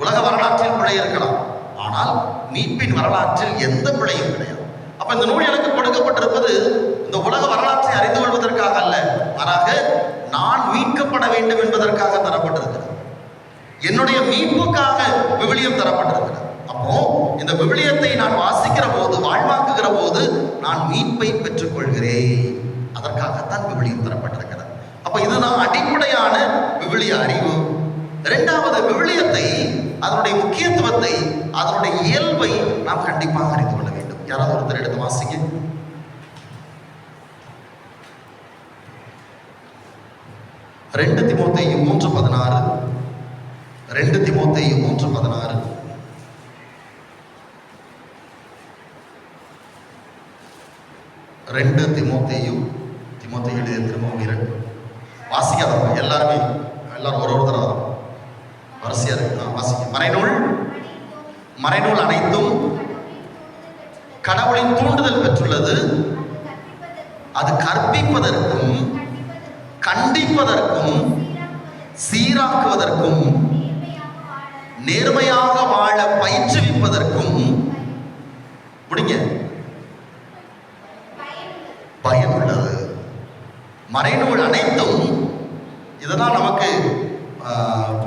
உலக வரலாற்றில் பிழை இருக்கலாம், ஆனால் மீட்பின் வரலாற்றில் எந்த பிழையும் கிடையாது. அப்ப இந்த நூல் எனக்கு கொடுக்கப்பட்டிருப்பது இந்த உலக வரலாற்றை அறிந்து கொள்வதற்காக அல்ல, மாறாக நான் மீட்கப்பட வேண்டும் என்பதற்காக தரப்பட்டிருக்கிறது. என்னுடைய மீட்புக்காக விவிலியம் தரப்பட்டிருக்கிறது. அப்போ இந்த விவிலியத்தை நான் வாசிக்கிற போது, வாழ்வாக்குகிற போது நான் மீட்பை பெற்றுக் கொள்கிறேன். அதற்காகத்தான் விவிலியம் தரப்பட்டிருக்கிறது. அப்ப இதுதான் அடிப்படையான விவிலிய அறிவு. இரண்டாவது, விவிலியத்தை, அதனுடைய முக்கியத்துவத்தை, அதனுடைய இயல்பை நாம் கண்டிப்பாக அறிந்து கொள்ள வேண்டும். யாராவது ஒருத்தர் எடுத்து வாசிங்க. 2 தீமோத்தேயு 3:16. 2 தீமோத்தேயு 3:16. 2 தீமோத்தேயு எழுதிய திருமுகம் 2. வாசிக்காதவங்க எல்லாரும் ஒரு தடவை வரிசையா இருக்கு. வாசிக்க. மறைநூல் அனைத்தும் கடவுளின் தூண்டுதல் பெற்றுள்ளது. அது கற்பிப்பதற்கும், கண்டிப்பதற்கும், சீராக்குவதற்கும், நேர்மையாக வாழ பயிற்றுவிப்பதற்கும் முடிங்க பயனுள்ளது. மறைநூல் அனைத்தும், இதெல்லாம் நமக்கு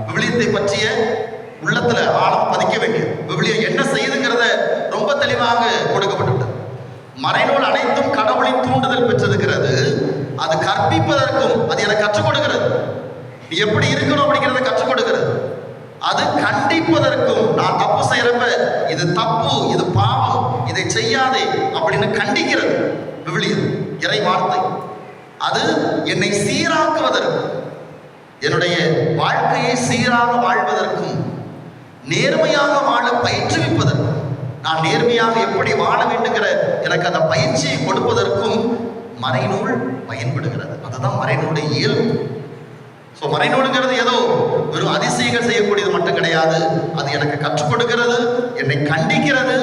விவிலியத்தை பற்றிய உள்ளத்துல ஆழம் பதிக்க வேண்டிய, விவிலியம் என்ன செய்யுதுங்கிறத ரொம்ப தெளிவாக கொடுக்கப்பட்டுள்ளது. மறைநூல் அனைத்தும் கடவுளின் தூண்டுதல் பெற்றிருக்கிறது. அது கற்பிப்பதற்கும், அது எனக்கு கற்றுக் கொடுக்கிறது, நீ எப்படி இருக்கணும் அப்படிங்கிறத கற்றுக் கொடுக்கிறது. அது கண்டிப்பதற்கும், நான் தப்பு செய்யறப்ப இது தப்பு, இது பாவம், இதை செய்யாதே அப்படின்னு கண்டிக்கிறது விவிலியம், இறை வார்த்தை. அது என்னை சீராக்குவதற்கும், என்னுடைய வாழ்க்கையை சீராக வாழ்வதற்கும், நேர்மையாக வாழ பயிற்றுவிப்பதற்கும், நான் நேர்மையாக எப்படி வாழ வேண்டுங்கிற எனக்கு அந்த பயிற்சியை கொடுப்பதற்கும் மறைநூல் பயன்படுகிறது. அதுதான் மறைநூலுடைய இயல்பு. ஸோ மறைநூலுங்கிறது ஏதோ வெறும் அதிசயங்கள் செய்யக்கூடியது மட்டும் கிடையாது. அது எனக்கு கற்றுக் கொடுக்கிறது, என்னை கண்டிக்கிறது,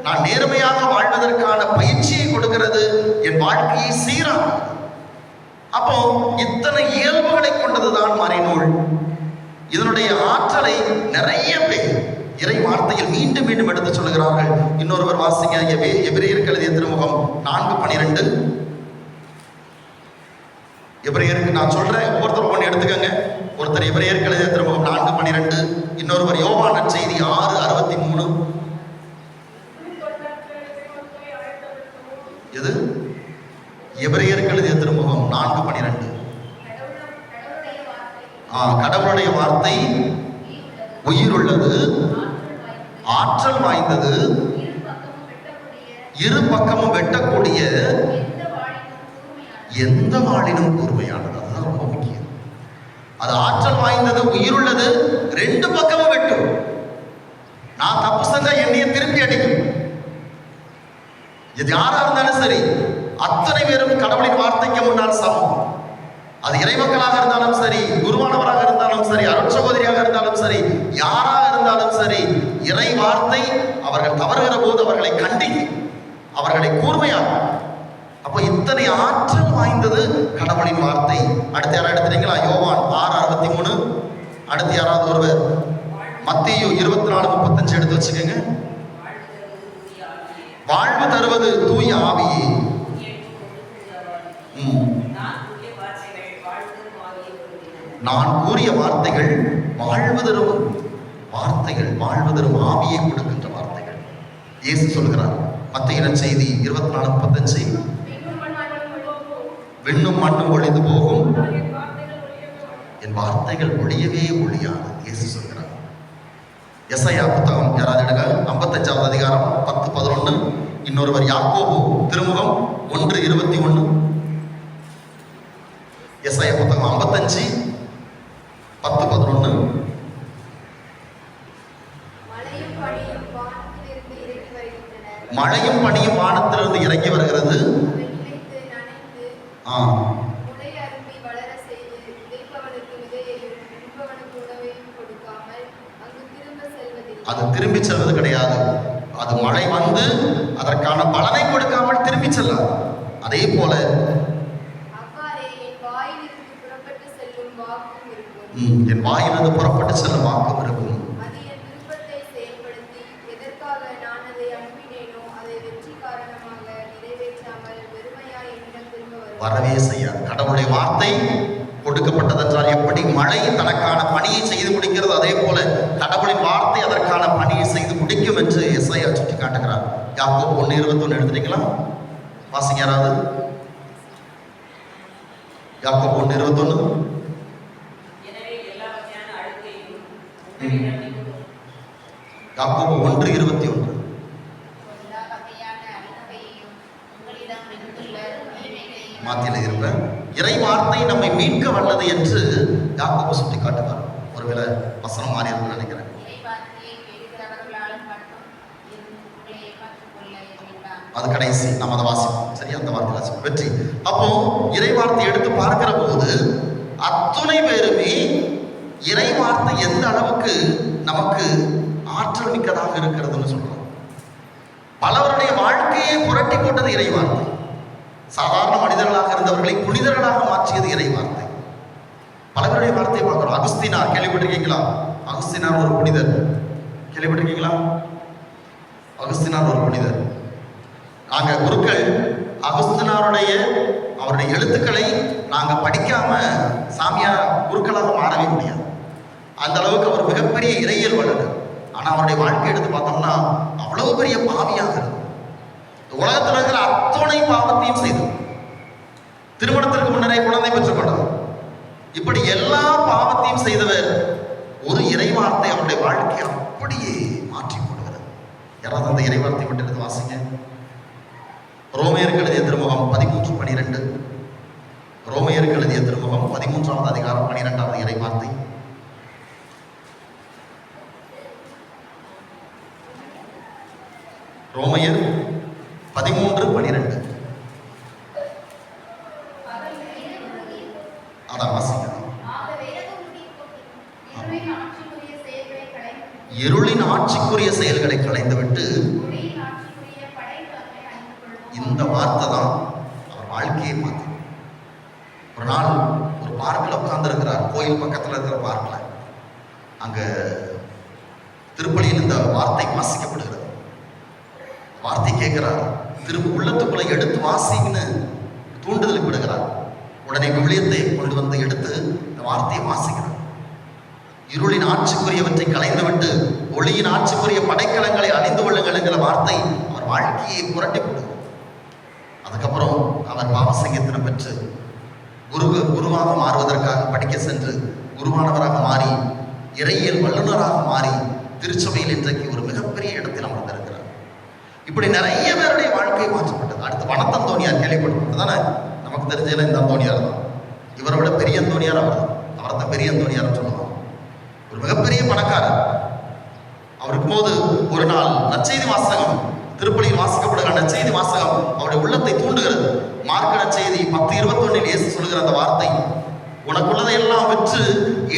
நான் நேர்மையாக வாழ்வதற்கான பயிற்சியை கொடுக்கிறது, என் வாழ்க்கையை சீராக்கும். அப்போ இத்தனை இயல்புகளை கொண்டதுதான் மறைநூல். இதனுடைய ஆற்றலை நிறைய பேர் இறை வார்த்தையில் மீண்டும் மீண்டும் எடுத்து சொல்லுகிறார்கள். இன்னொருவர் வாசிங்க, எபிரேயருக்கு எழுதிய திருமுகம் 4:12. எபிரேயருக்கு நான் சொல்றேன், ஒவ்வொருத்தரும் ஒன்று எடுத்துக்கங்க. ஒருத்தர் எபிரேயருக்கு எழுதிய திருமுகம் 4:12, இன்னொருவர் யோவான் நற்செய்தி 6:63. எது? எபிரேயருக்கு எழுதிய திருமுகம் 4:12. கடவுளுடைய வார்த்தை உயிர் உள்ளது, ஆற்றல் வாய்ந்தது, இரு பக்கமும் வெட்டக்கூடிய, எந்த வாளினும் கூர்மையானது. அதுதான் ரொம்ப முக்கியம். அது ஆற்றல் வாய்ந்தது, உயிர் உள்ளது, ரெண்டு பக்கமும் வெட்டும். நான் தப்பு செஞ்சா என்னைய திருப்பி அடிக்கும். இது யாரா இருந்தாலும் சரி, அத்தனை பேரும் கடவுளின் வார்த்தைக்கு முன்னால் சமம். அது இறைமக்களாக இருந்தாலும் சரி, குருவானவராக இருந்தாலும் சரி, அருட்சகோதரியாக இருந்தாலும் சரி, யாராக இருந்தாலும் சரி, இறை வார்த்தை அவர்கள் தவறுகிற போது அவர்களை கண்டிக்கும், அவர்களை கூர்மையாகும். அப்போ இத்தனை ஆற்றல் வாய்ந்தது கடவுளின் வார்த்தை. அடுத்து யாராவது எடுத்துட்டீங்களா? யோவான் 6:63. அடுத்து யாராவது ஒருவர் மத்தேயு 24:35 எடுத்து வச்சுக்கோங்க. வாழ்வு தருவது தூய ஆவியே. நான் கூறிய வார்த்தைகள் வாழ்வு தரும் வார்த்தைகள், வாழ்வு தரும் ஆவியை கொடுக்கின்ற வார்த்தைகள். இயேசு சொல்கிறார் மத்தேயு நற்செய்தி 24:35, விண்ணும் மண்ணும் ஒழிந்து போகும், என் வார்த்தைகள் ஒழியவே ஒழியாது. இயேசு சொல்கிறார். எசாயா புத்தகம் யாராவது எடுங்க, 55வது அதிகாரம் 10-11. இன்னொருவர் யாக்கோபு திருமுகம் 1:21. எசாயா புத்தகம் 55 10-11. மழையும் பனியும் வானத்திலிருந்து இறங்கி வருகிறது. அது திரும்பி செல்வது கிடையாது. அது மழை வந்து அதற்கான பலனை கொடுக்காமல் திரும்பி செல்லாது. அதே போல என் வாயிலிருந்து புறப்பட்டு செல்லும் வாக்கும் இருக்கும். வரவே செய்யாது. கடவுளுடைய வார்த்தை கொடுக்கப்பட்டதென்றால் எப்படி மழை தனக்கான பணியை செய்து முடிக்கிறது, அதே போல கடவுளின் வார்த்தை அதற்கான பணியை செய்து முடிக்கும் என்று எசாயா சுட்டி காட்டுகிறார். யாக்கோபு 1:21 எடுத்துட்டீங்களா? வாசிங்க யாராவது. யாக்கோபு 1:21. யாக்கோபு 1:21. மாத்தியில இருப்ப இறை வார்த்தை நம்மை மீட்க வல்லது என்று யாக்கோபு சுட்டி காட்டுவார். ஒருவேளை வசனம் மாறி இருக்குன்னு நினைக்கிறேன். அது கடைசி நம்ம அதை வாசிப்போம். சரி, அந்த வார்த்தை வாசிப்போம். வெற்றி. அப்போ இறை வார்த்தை எடுத்து பார்க்கிற போது அத்துணை பேருமே இறை வார்த்தை எந்த அளவுக்கு நமக்கு ஆற்றல் மிக்கதாக இருக்கிறதுன்னு சொல்றோம். பலவருடைய வாழ்க்கையை புரட்டி போட்டது இறை வார்த்தை. சாதாரண மனிதர்களாக இருந்தவர்களை புனிதர்களாக மாற்றியது இறை வார்த்தை. பலவருடைய வார்த்தையை பார்க்கிறோம். அகுஸ்தினார் கேள்விப்பட்டிருக்கீங்களா? அகுஸ்தினார் ஒரு புனிதர். கேள்விப்பட்டிருக்கீங்களா? அகுஸ்தினார் ஒரு புனிதர். நாங்கள் குருக்கள் அகுஸ்தினாருடைய அவருடைய எழுத்துக்களை நாங்கள் படிக்காம சாமியார் குருக்களாக மாறவே முடியாது. அந்த அளவுக்கு அவர் மிகப்பெரிய இறையியல் வல்லுநர். ஆனால் அவருடைய வாழ்க்கை எடுத்து பார்த்தோம்னா அவ்வளவு பெரிய பாவியாக இருக்கும். உலகத்தில் இருக்கிற அத்தனை பாவத்தையும் செய்தது. திருமணத்திற்கு முன்னரே குழந்தை பெற்றுக் கொண்டது. இப்படி எல்லா பாவத்தையும் செய்தவர் ஒரு இறைவார்த்தை அவருடைய வாழ்க்கையை அப்படியே மாற்றி போடுகிறது. யாராவது அந்த இறைவார்த்தை மட்டும் எடுத்து வாசிங்க. ரோமையருக்கு எழுதிய திருமுகம் 13:12. ரோமையருக்கு எழுதிய திருமுகம் 13வது அதிகாரம் 12வது இறைவார்த்தை. ரோமையர் 13:12. இருளின் ஆட்சிக்குரிய செயல்களை களைந்துவிட்டு, இந்த வார்த்தை தான் அவர் வாழ்க்கையை மாற்றி. ஒரு நாள் ஒரு பார்க்கில் உட்கார்ந்துருக்கிறார், கோயில் பக்கத்தில் இருக்கிற பார்க்கில். அங்கே திருப்பலியில் இந்த வார்த்தை வாசிக்கப்படுகிறது. வார்த்தை கேட்கிறார், திரும்ப உள்ளத்துக்குள்ளே எடுத்து வாசின்னு தூண்டுதல் விடுகிறார். உடனே விவிலியத்தை கொண்டு வந்து எடுத்து இந்த வார்த்தையை வாசிக்கிறார். இருளின் ஆட்சிக்குரியவற்றை களைந்துவிட்டு ஒளியின் ஆட்சிக்குரிய படைக்கலங்களை அணிந்து கொள்ளுங்கள் என்கிற வார்த்தை அவர் வாழ்க்கையை புரட்டி போடுகிறார். அதுக்கப்புறம் அவர் பாவசங்கத்தினம் பெற்று குருவாக மாறுவதற்காக படிக்க சென்று குருவானவராக மாறி இறையியல் வல்லுநராக மாறி திருச்சபையில் இன்றைக்கு ஒரு மிகப்பெரிய இடத்தில் அமர்ந்திருக்கிறார். இப்படி நிறைய பேருடைய வாழ்க்கை மாற்றப்பட்டது. அடுத்து வனத்தந்தோணியார் கேள்விப்பட்டது தானே, நமக்கு தெரிஞ்சதில் இந்த அந்தோணியார் தான். இவரை விட பெரிய அந்தோணியார் அவர் தான். அவரை தான் பெரிய அந்தோணியார் சொல்லுவாங்க. ஒரு மிகப்பெரிய பணக்காரர். அவருக்கு போது ஒரு நாள் நற்செய்தி வாசகம், திருப்பலியில் வாசிக்கப்படுகிற நற்செய்தி வாசகம் அவருடைய உள்ளத்தை தூண்டுகிறது. மார்க்க நற்செய்தி 10:21 இயேசு சொல்லுகிற அந்த வார்த்தை, உனக்குள்ளதை எல்லாம் விற்று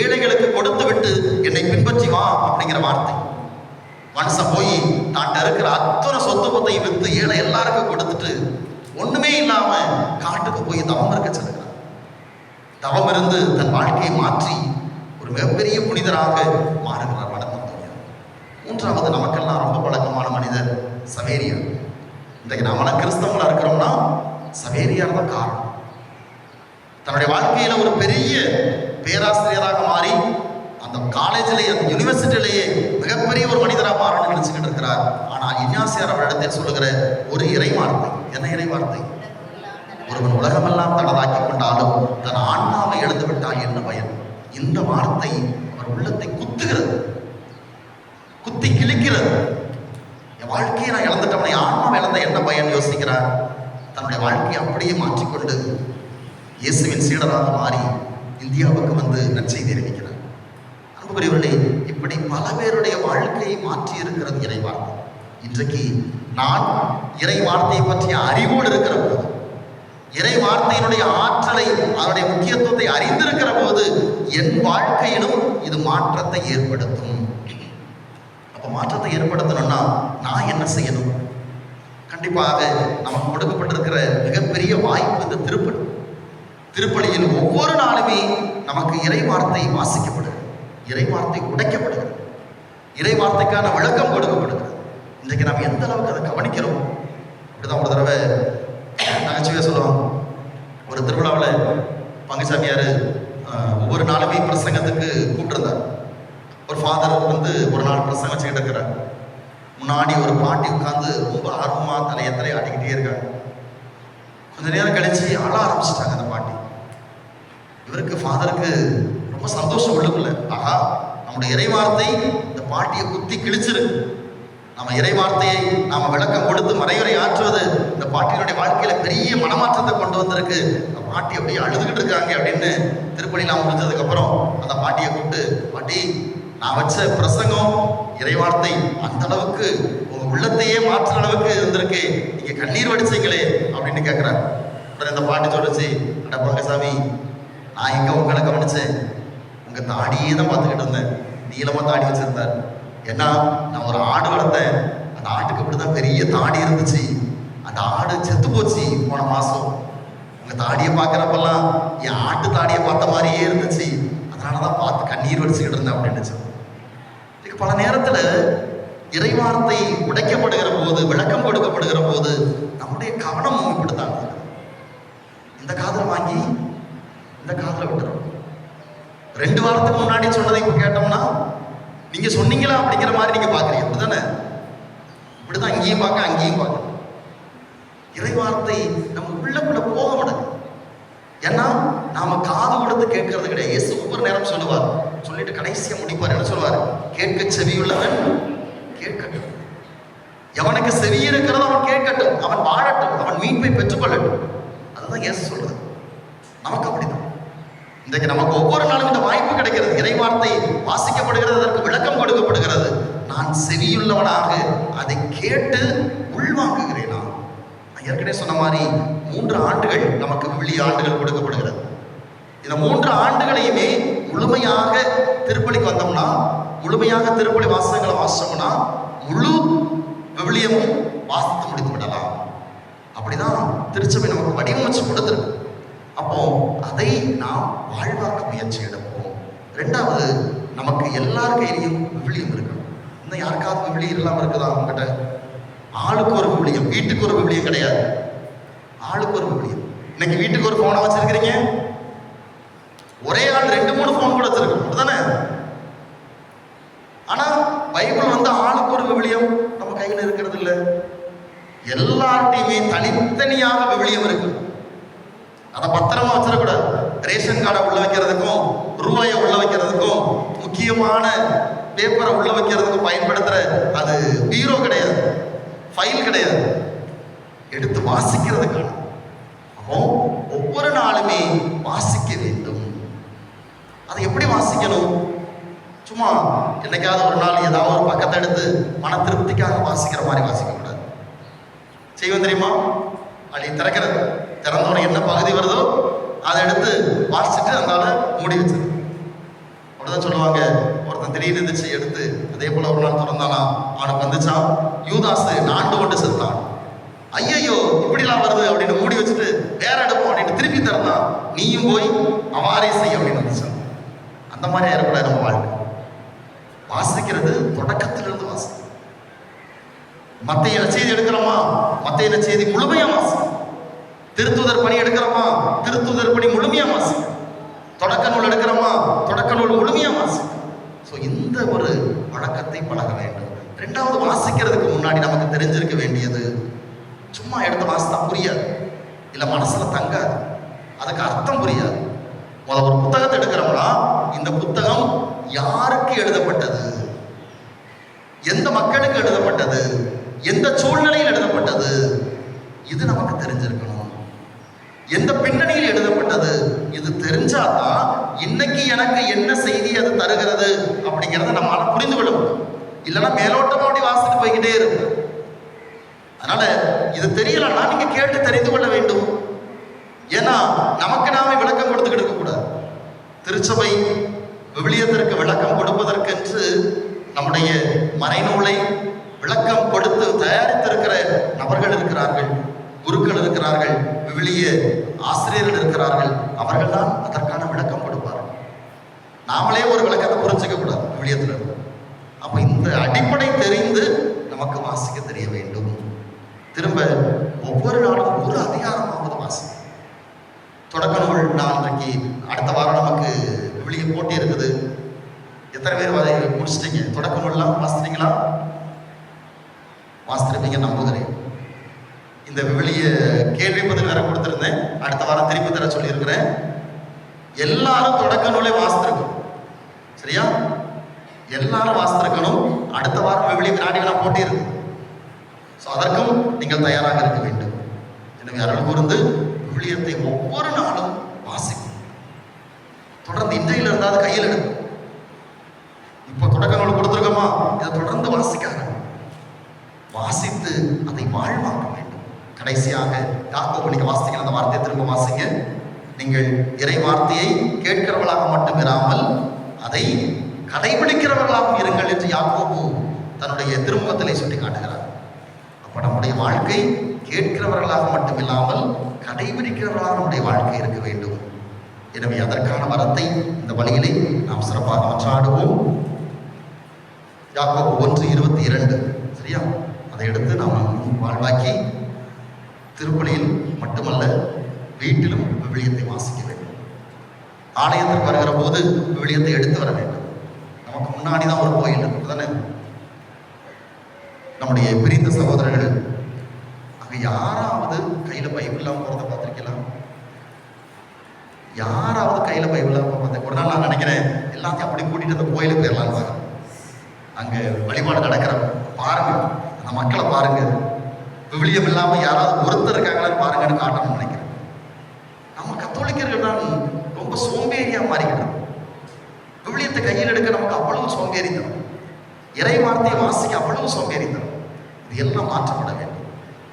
ஏழைகளுக்கு கொடுத்து விட்டு என்னை பின்பற்றி வா அப்படிங்கிற வார்த்தை. மனுஷன் போய் தான் இருக்கிற அத்தனை சொத்து பத்தை விற்று ஏழை எல்லாருக்கும் கொடுத்துட்டு ஒண்ணுமே இல்லாம காட்டுக்கு போய் தவம் இருக்க செல்கிறார். தவம் இருந்து தன் வாழ்க்கையை மாற்றி ஒரு மிகப்பெரிய புனிதராக மாறுகிறார் வனத்தந்தோணியார். மூன்றாவது நமக்கெல்லாம் ரொம்ப பழக்கமான மனிதர் சவேரியார். இன்றைக்கு நாமெல்லாம் கிறிஸ்தவங்களா இருக்கிறோம்னா சவேரியார் தான் காரணம். தன்னுடைய வாழ்க்கையில ஒரு பெரிய பேராசிரியராக மாறி அந்த காலேஜிலேயே அந்த யூனிவர்சிட்டியிலேயே மிகப்பெரிய ஒரு மனிதராக மாறணும்னு நினைச்சுக்கிட்டு இருக்கிறார். ஆனால் இஞ்ஞாசியார் அவரிடத்தில் சொல்லுகிற ஒரு இறை வார்த்தை, என்ன இறை வார்த்தை? ஒருவன் உலகமெல்லாம் தனதாக்கி கொண்டாலும் தன் ஆன்மாவை இழந்து விட்டால் என்ன பயன்? இந்த வார்த்தை அவர் உள்ளத்தை குத்துகிறது, குத்தி கிழிக்கிறது. என் வாழ்க்கையை நான் இழந்துட்டவனை ஆன்மாவை இழந்த என்ன பயன் யோசிக்கிறார். தன்னுடைய வாழ்க்கையை அப்படியே மாற்றிக்கொண்டு இயேசுவின் சீடராக மாறி இந்தியாவுக்கு வந்து நற்செய்தி அறிவிக்கிறார். அன்புக்குரியவர்களே, இப்படி பல பேருடைய வாழ்க்கையை மாற்றி இருக்கிறது இறை வார்த்தை. இன்றைக்கு நான் இறை வார்த்தையை பற்றிய அறிவோடு இருக்கிற போது, இறை வார்த்தையினுடைய ஆற்றலை அதனுடைய முக்கியத்துவத்தை அறிந்திருக்கிற போது என் வாழ்க்கையிலும் இது மாற்றத்தை ஏற்படுத்தும். அப்ப மாற்றத்தை ஏற்படுத்தணும்னா நான் என்ன செய்யணும்? கண்டிப்பாக நமக்கு கொடுக்கப்பட்டிருக்கிற மிகப்பெரிய வாய்ப்பு இந்த திருப்பலி. திருப்பலியில் ஒவ்வொரு நாளுமே நமக்கு இறை வார்த்தை வாசிக்கப்படுகிறது, இறை வார்த்தை உடைக்கப்படுகிறது, இறை வார்த்தைக்கான விளக்கம் கொடுக்கப்படுகிறது. இன்றைக்கு நாம் எந்த அளவுக்கு அதை கவனிக்கிறோம்? அப்படிதான் ஒரு தடவை நகைச்சுவையாக சொல்லுவாங்க. ஒரு திருவிழாவில் பங்குசாமியார் ஒவ்வொரு நாளுமே பிரசங்கத்துக்கு கூப்பிட்டுருந்தார். ஒரு ஃபாதர் வந்து ஒரு நாள் பிரசங்கம் வச்சுக்கிட்டு இருக்கிறார். முன்னாடி ஒரு பாட்டி உட்காந்து ரொம்ப ஆர்வமாக தலையை ஆட்டிக்கிட்டே இருக்காங்க. கொஞ்ச நேரம் கழிச்சு அழ ஆரம்பிச்சிட்டாங்க அந்த பாட்டி. இவருக்கு ஃபாதருக்கு ரொம்ப சந்தோஷம் உள்ளுக்குள்ள, ஆஹா நம்முடைய இறை வார்த்தை இந்த பாட்டியை குத்தி கிழிச்சிருக்கு. நம்ம இறை வார்த்தையை நாம விளக்கம் கொடுத்து மறைவுரை ஆற்றுவது இந்த பாட்டியினுடைய வாழ்க்கையில பெரிய மனமாற்றத்தை கொண்டு வந்திருக்கு. அந்த பாட்டி அப்படியே அழுதுகிட்டு இருக்காங்க அப்படின்னு திருப்பலிலாம் முடிஞ்சதுக்கு அப்புறம் அந்த பாட்டியை கூப்பிட்டு, பாட்டி நான் வச்ச பிரசங்கம் இறை வார்த்தை அந்த அளவுக்கு உங்க உள்ளத்தையே மாற்றுற அளவுக்கு இருந்திருக்கு, நீங்க கண்ணீர் வடிச்சீங்களே அப்படின்னு கேட்கிறார். உடனே இந்த பாட்டி சொல்லிச்சு, அட பங்கசாமி, நான் எங்க உங்களை கவனிச்சேன், உங்க தாடியே தான் பார்த்துக்கிட்டு இருந்தேன். நீளமா தாடி வச்சிருந்தார். ஏன்னா நான் ஒரு ஆடு வளர்த்தேன், அந்த ஆட்டுக்கு அப்படிதான் பெரிய தாடி இருந்துச்சு. அந்த ஆடு செத்து போச்சு போன மாசம். உங்க தாடியை பார்க்குறப்பெல்லாம் என் ஆட்டு தாடியை பார்த்த மாதிரியே இருந்துச்சு, அதனாலதான் பார்த்து கண்ணீர் வடிச்சுக்கிட்டு இருந்தேன் அப்படின்னு. இதுக்கு பல நேரத்துல இறைவார்த்தை உடைக்கப்படுகிற போது, விளக்கம் கொடுக்கப்படுகிற போது நம்முடைய கவனம் இப்படித்தான், இந்த காதலை வாங்கி இந்த காதலை விட்டுறோம். 2 வாரத்துக்கு முன்னாடி சொன்னதை இப்ப கேட்டோம்னா நீங்க சொன்னீங்களா அப்படிங்கிற மாதிரி நீங்க பாக்குறீங்க. அப்படிதானே? இப்படிதான் இங்கேயும் பார்க்க அங்கேயும் பார்க்க. இறைவார்த்தை நம்ம உள்ளக்குள்ள போக மாட்டேங்குது. ஏன்னா நாம காது கொடுத்து கேட்கறது கிடையாது. இயேசு ஒவ்வொரு நேரம் சொல்லுவார், சொல்லிட்டு கடைசியா முடிப்பார். என்ன சொல்வார்? கேட்க செவியுள்ளவன் கேட்கட்டும். எவனுக்கு செவி இருக்கிறதோ அவன் கேட்கட்டும், அவன் வாழட்டும், அவன் மீட்பை பெற்றுக்கொள்ளட்டும். அதுதான் இயேசு சொல்றது. நமக்கு அப்படிதான். இன்றைக்கு நமக்கு ஒவ்வொரு நாளும் இந்த வாய்ப்பு கிடைக்கிறது. இறைவார்த்தை வாசிக்கப்படுகிறது, அதற்கு விளக்கம் கொடுக்கப்படுகிறது. நான் செவியுள்ளவனாக அதை கேட்டு உள்வாங்குகிறேனா? நான் ஏற்கனவே சொன்ன மாதிரி 3 ஆண்டுகள் நமக்கு விவிலிய ஆண்டுகள் கொடுக்கப்படுகிறது. இந்த 3 ஆண்டுகளையுமே முழுமையாக திருப்பலிக்கு வந்தோம்னா, முழுமையாக திருப்பலி வாசகங்களை வாசிச்சோம்னா முழு விவிலியமும் வாசித்து முடித்து விடலாம். அப்படிதான் திருச்சபை நமக்கு வடிவமைச்சு கொடுத்துருக்கு. அப்போ அதை நாம் வாழ்வாக்க முயற்சி எடுப்போம். ரெண்டாவது, நமக்கு எல்லார் கையிலையும் விவிலியம் இருக்கணும். இன்னும் யாருக்காவது விவிலியம் இல்லாமல் இருக்குதா? அவங்ககிட்ட ஆளுக்கு ஒரு விவிலியம், வீட்டுக்கு ஒரு விவிலியம் கிடையாது, ஆளுக்கு ஒரு விவிலியம். இன்னைக்கு வீட்டுக்கு ஒரு போனை வச்சிருக்கிறீங்க, ஒரே ஆள் 2-3 போன் கூட வச்சிருக்கோம், அப்படிதானே? ஆனா பைபிள் ஆளுக்கு ஒரு விவிலியம் நம்ம கையில் இருக்கிறது இல்லை. எல்லார்ட்டையுமே தனித்தனியாக விவிலியம் இருக்கு. அதை பத்திரமா வச்சிடக்கூடாது. ரேஷன் கார்டை உள்ள வைக்கிறதுக்கும், ரூபாயை உள்ள வைக்கிறதுக்கும், முக்கியமான பேப்பரை உள்ள வைக்கிறதுக்கும் பயன்படுத்துற அது பீரோ கிடையாது, ஃபைல் கிடையாது, எடுத்து வாசிக்கிறதுக்கான. அப்போ ஒவ்வொரு நாளுமே வாசிக்க வேண்டும். அதை எப்படி வாசிக்கணும்? சும்மா என்னைக்காவது ஒரு நாள் ஏதாவது ஒரு பக்கத்தை எடுத்து மன திருப்திக்காக வாசிக்கிற மாதிரி வாசிக்க கூடாது. செய்வோம் தெரியுமா? அப்படி திறக்கிறது, திறந்தோட என்ன பகுதி வருதோ அதை எடுத்து வாசிச்சுட்டு அதனால மூடி வச்சிரு. அப்படிதான் சொல்லுவாங்க. ஒருத்தன் திடீர்னு இருந்துச்சு எடுத்து அதே போல ஒரு நாள் திறந்தானா, அவனுக்கு வந்துச்சான் யூதாசு நாண்டு கொண்டு செத்தான். ஐயையோ இப்படிலாம் வருது அப்படின்னு மூடி வச்சுட்டு வேற எடுப்போம் அப்படின்னு திருப்பி திறந்தான். நீயும் போய் அவாரே செய்ய அப்படின்னு வந்துச்சான். அந்த மாதிரி ஆயிடக்கூடாது நம்ம வாழ்க்கை. வாசிக்கிறது தொடக்கத்திலிருந்து வாசி. மத்திய செய்தி எடுக்கிறோமா, மத்திய செய்தி முழுமையா வாசி. திருத்துதர் பணி எடுக்கிறோமா, திருத்துதர் பணி முழுமையா வாசி. தொடக்க நூல் எடுக்கிறோமா, தொடக்க நூல் முழுமையா வாசி. ஸோ இந்த ஒரு பழக்கத்தை பழக வேண்டும். ரெண்டாவது, வாசிக்கிறதுக்கு முன்னாடி நமக்கு தெரிஞ்சிருக்க வேண்டியது, சும்மா எடுத்து வாசித்தா புரியாது, இல்லை மனசுல தங்காது, அதுக்கு அர்த்தம் புரியாது. முதல்ல ஒரு புத்தகத்தை எடுக்கிறோம்னா இந்த புத்தகம் யாருக்கு எழுதப்பட்டது, எந்த மக்களுக்கு எழுதப்பட்டது, எந்த சூழ்நிலையில் எழுதப்பட்டது, இது நமக்கு தெரிஞ்சிருக்கணும். எந்த பின்னணியில் எழுதப்பட்டது, இது தெரிஞ்சாதான் இன்னைக்கு எனக்கு என்ன செய்தி அது தருகிறது அப்படிங்கிறத நம்மளால புரிந்து கொள்ள முடியும். இல்லைன்னா மேலோட்டமா அப்படி வாசிட்டு போய்கிட்டே இருக்கு. அதனால இது தெரியலன்னா நீங்க கேட்டு தெரிந்து கொள்ள வேண்டும். ஏன்னா நமக்கு நாமே விளக்கம் கொடுத்துக்கிட்டு இருக்க கூடாது. திருச்சபை விவிலியத்திற்கு விளக்கம் கொடுப்பதற்கென்று நம்முடைய மறைநூலை விளக்கம் கொடுத்து தயாரித்திருக்கிற நபர்கள் இருக்கிறார்கள், குருக்கள் இருக்கிறார்கள், விவிலிய ஆசிரியர்கள் இருக்கிறார்கள். அவர்கள் தான் அதற்கான விளக்கம் கொடுப்பார்கள். நாமளே ஒரு விளக்கத்தை புரிஞ்சுக்க கூடாது விவிலியத்தில் இருந்து. அப்போ இந்த அடிப்படை தெரிந்து நமக்கு வாசிக்க தெரிய வேண்டும். திரும்ப ஒவ்வொரு நாளும் ஒரு அதிகாரமாவது வாசி. தொடக்க நூல் நான் இன்றைக்கு அடுத்த வாரம் நமக்கு விவிலிய போட்டி இருக்குது. எத்தனை பேர் அதை முடிச்சிட்டீங்க? தொடக்க நூல்லாம் வாசித்தீங்களா? வாசித்திருப்பீங்க நம்புகிறேன். இந்த விவிலிய கேள்வி பதில் வேற கொடுத்துருந்தேன், அடுத்த வாரம் திருப்பி தர சொல்லியிருக்கிறேன். எல்லாரும் தொடக்க நூலை வாசித்திருக்கணும், சரியா? எல்லாரும் வாசித்திருக்கணும். அடுத்த வாரம் விவிலிய வினாடிகளாக போட்டி இருக்கு. ஸோ அதற்கும் நீங்கள் தயாராக இருக்க வேண்டும். எனவே அருள் கூர்ந்து விவிலியத்தை ஒவ்வொரு நாளும் வாசிக்கும். தொடர்ந்து இன்றையில இருந்தால் கையில் எடுக்கும். இப்போ தொடக்க நூல் கொடுத்துருக்கோமா, இதை தொடர்ந்து வாசிக்காங்க, வாசித்து அதை வாழ்வாக்க வேண்டும். கடைசியாக யாக்கோபு, நீங்க வாசிக்கிற அந்த வார்த்தையை திரும்ப வாசிங்க. நீங்கள் இறை வார்த்தையை கேட்கிறவர்களாக மட்டும் இராமல் அதை கடைபிடிக்கிறவர்களாகவும் இருங்கள் என்று யாக்கோபு தன்னுடைய திருமுகத்திலே சுட்டி காட்டுகிறார். அப்ப நம்முடைய வாழ்க்கை கேட்கிறவர்களாக மட்டும் இல்லாமல் கடைபிடிக்கிறவர்களாக நம்முடைய வாழ்க்கை இருக்க வேண்டும். எனவே அதற்கான வரத்தை இந்த வழியிலே நாம் சிறப்பாக மன்றாடுவோம். யாக்கோபு 1:22, சரியா? அதை எடுத்து நாம் வாழ்வாக்கி திருப்பலியில் மட்டுமல்ல வீட்டிலும் விவிலியத்தை வாசிக்க வேண்டும். ஆலயத்திற்கு வருகிற போது விவிலியத்தை எடுத்து வர வேண்டும். நமக்கு முன்னாடி தான் ஒரு கோயில் இருக்கு தானே, நம்முடைய பிரிந்த சகோதரர்கள். அங்கே யாராவது கையில் பைபிள் இல்லாமல் போகிறத பார்த்துருக்கலாம்? யாராவது கையில் பைபிள் இல்லாமல் பார்த்தேன்? ஒரு நாள் நான் நினைக்கிறேன் எல்லாத்தையும் அப்படி கூட்டிகிட்டு அந்த கோயிலுக்கு போயிடலான்னு பாருங்க. அங்கே வழிபாடு நடக்கிற பாருங்க, அந்த மக்களை பாருங்க, விவிலியம் இல்லாமல் யாராவது ஒருத்தர் இருக்காங்களான்னு பாருங்கன்னு காட்டணும்னு நினைக்கிறேன். நம்ம கத்தோலிக்கர்கள் தான் ரொம்ப சோம்பேறியாக மாறிக்கிட்டோம். விவிலியத்தை கையில் எடுக்க நமக்கு அவ்வளவு சோம்பேறித்தனம், இறை வார்த்தையை வாசிக்க அவ்வளவு சோம்பேறித்தனம். இது எல்லாம் மாற்றப்பட வேண்டும்.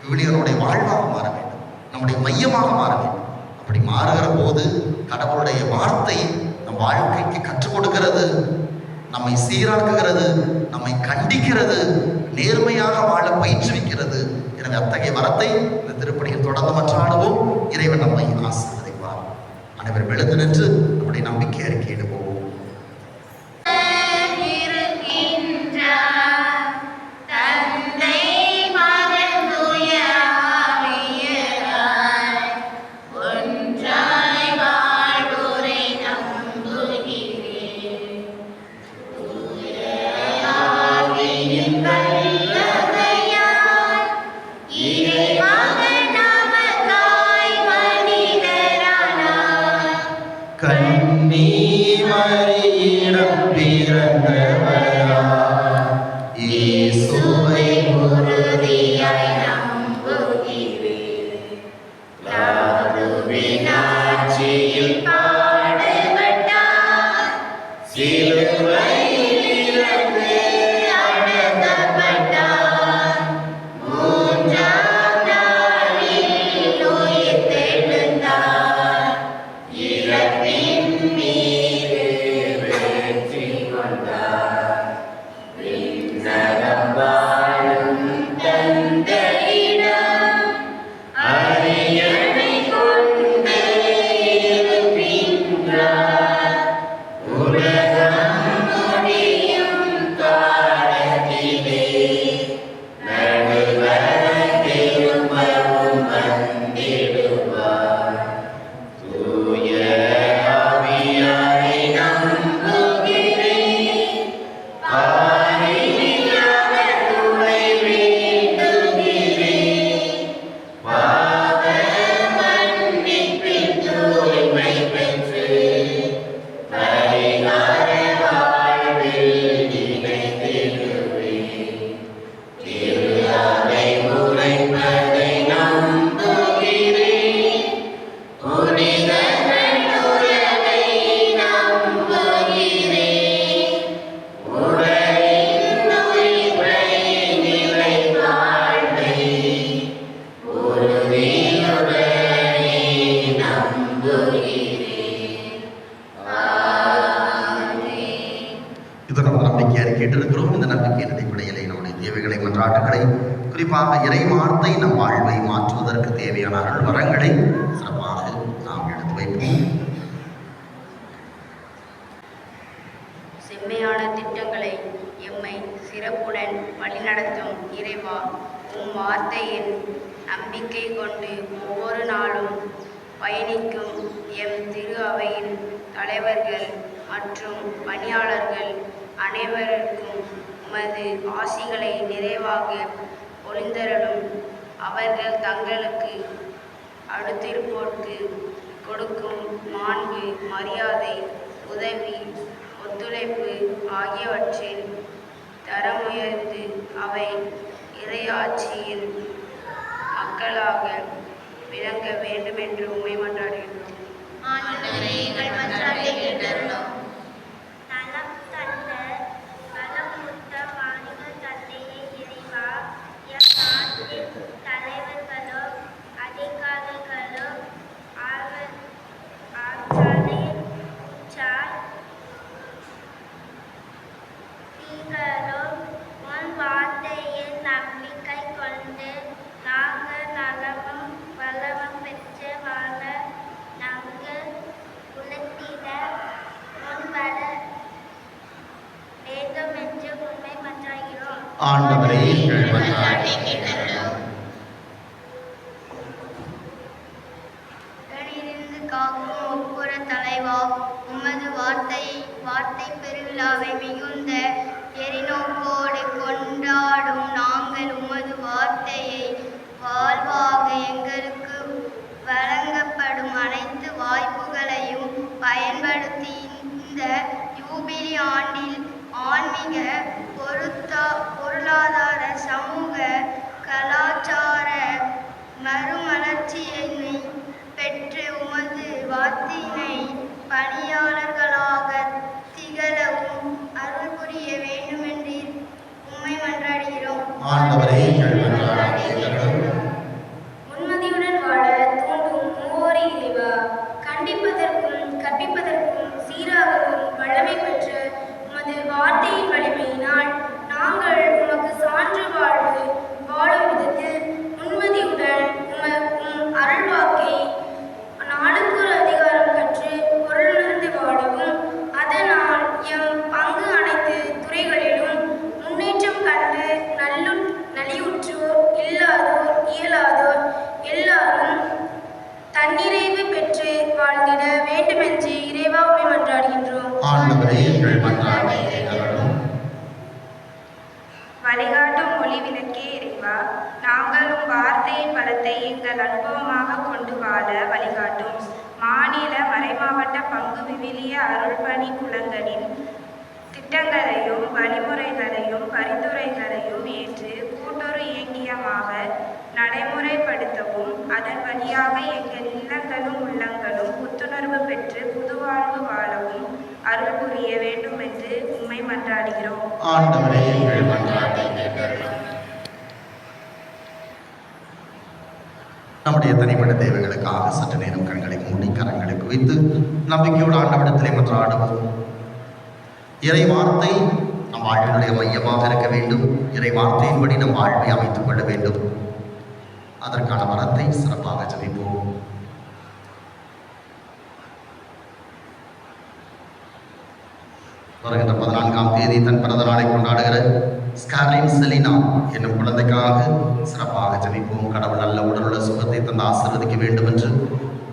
விவிலியனுடைய வாழ்வாக மாற வேண்டும், நம்முடைய மையமாக மாற வேண்டும். அப்படி மாறுகிற போது கடவுளுடைய வார்த்தை நம் வாழ்க்கைக்கு கற்றுக் கொடுக்கிறது, நம்மை சீராக்குகிறது, நம்மை கண்டிக்கிறது, நேர்மையாக வாழ பயிற்றுவிக்கிறது. எனவே அத்தகைய வரத்தை இந்த திருப்பணியில் தொடர்ந்து மன்றாடுவோம். இறைவன் நம்மை ஆசீர்வதிப்பார். அனைவரும் எழுந்து நின்று நம்முடைய நம்பிக்கை அறிக்கையிடுவோம். கேட்டிருக்கிறோம். இந்த நம்பிக்கையின் அடிப்படையிலே நம்முடைய தேவைகளை மன்றாட்டுகளை, குறிப்பாக இறை வார்த்தை நம் வாழ்வை மாற்றுவதற்கு தேவையான அருள் வரங்களை சிறப்பாக நாம் எடுத்து வைப்போம். செம்மையான திட்டங்களை எம்மை சிறப்புடன் வழிநடத்தும் இறைவா, உம் வார்த்தையின் நம்பிக்கை கொண்டு ஒவ்வொரு நாளும் பயணிக்கும் எம் திரு அவையின் தலைவர்கள் மற்றும் பணியாளர்கள் அனைவருக்கும் உமது ஆசிகளை நிறைவாக பொழிந்தருளும். அவர்கள் தங்களுக்கு அடுத்திருப்போர்க்கு கொடுக்கும் மாண்பு, மரியாதை, உதவி, ஒத்துழைப்பு ஆகியவற்றில் தரமுயர்ந்து அவை இறையாட்சியின் மக்களாக விளங்க வேண்டுமென்று உம்மை மன்றாடுகிறோம். ஆண்டவரே, எங்கள் மன்றாட்டை கேட்டருளும். தலைவர்களோ அதிகாரிகளோ நீங்களோ உன் வார்த்தையில் நம்பிக்கை கொண்டு நாங்கள் நலமும் வளமும் பெற்று வாழ நாங்கள் உணர்த்திட முன்வர வேண்டும் என்று உண்மை மன்றாகிறோம். ஆண்டவரே, எங்கள் மன்றாட்டை கேட்டருளும். காக்கும் ஒப்புர தலைவா, உமது வார்த்தை பெருவிழாவை மிகுந்த எரிநோக்கோடு கொண்டாடும் நாங்கள் உமது வார்த்தையை வாழ்வாக எங்களுக்கு வழங்கப்படும் அனைத்து வாய்ப்புகளையும் பயன்படுத்தி இந்த யூபிலி ஆண்டில் ஆன்மீக, பொருளாதார, சமூக, கலாச்சார மறுமலர்ச்சியை பெற்று உமது வார்த்தையினை பணியாளர்களாக திகழவும் அருள் புரிய வேண்டும் என்று உம்மை மன்றாடுகிறோம். உண்மதியுடன் வாழ தூண்டும் மூவோரே இறைவா, கண்டிப்பதற்கும் கற்பிப்பதற்கும் சீராக ஆண்டவரே எங்கள் மன்றாட்டை கேட்டருளும். வழிகாட்டும் ஒளி விளக்கே இறைவா, நாங்களும் வார்த்தையின் பலத்தை எங்கள் அனுபவமாக கொண்டு வாழ வழிகாட்டும். மாநில மறைமாவட்ட பங்கு விவிலிய அருள்பணி குலங்களின் திட்டங்களையும் வழிமுறைகளையும் பரிந்துரைகளையும் ஏற்று கூட்டுறவு இயங்கியமாக நடைமுறைப்படுத்தவும், அதன் வழியாக எங்கள் இல்லங்களும் உள்ளங்களும் புத்துணர்வு பெற்று புதுவாழ்வு வாழவும் அருள் புரிய வேண்டும் என்று உம்மை மன்றாடுகிறோம். ஆண்டவரே எங்கள் மன்றாட்டை கேட்டருளும். நம்முடைய தனிப்பட்ட தேவைகளுக்காக சற்று நேரம் கண்களை மூடி கரங்களை குவித்து நம்பிக்கையோடு ஆண்டவரிடத்திலே மன்றாடுவோம். இறை வார்த்தை நம் வாழ்வினுடைய மையமாக இருக்க வேண்டும். இறை வார்த்தையின்படி நம் வாழ்வை அமைத்துக் கொள்ள வேண்டும். அதற்கான வரத்தை சிறப்பாக ஜெபிப்போம். வருகின்ற 14ஆம் தேதி தன் பிறந்த நாளை கொண்டாடுகிற ஸ்கார்லின் செலினா என்னும் குழந்தைக்காக சிறப்பாக ஜெபிப்போம். கடவுள் நல்ல உடலுள்ள சுகத்தை தந்து ஆசீர்வதிக்க வேண்டும் என்று,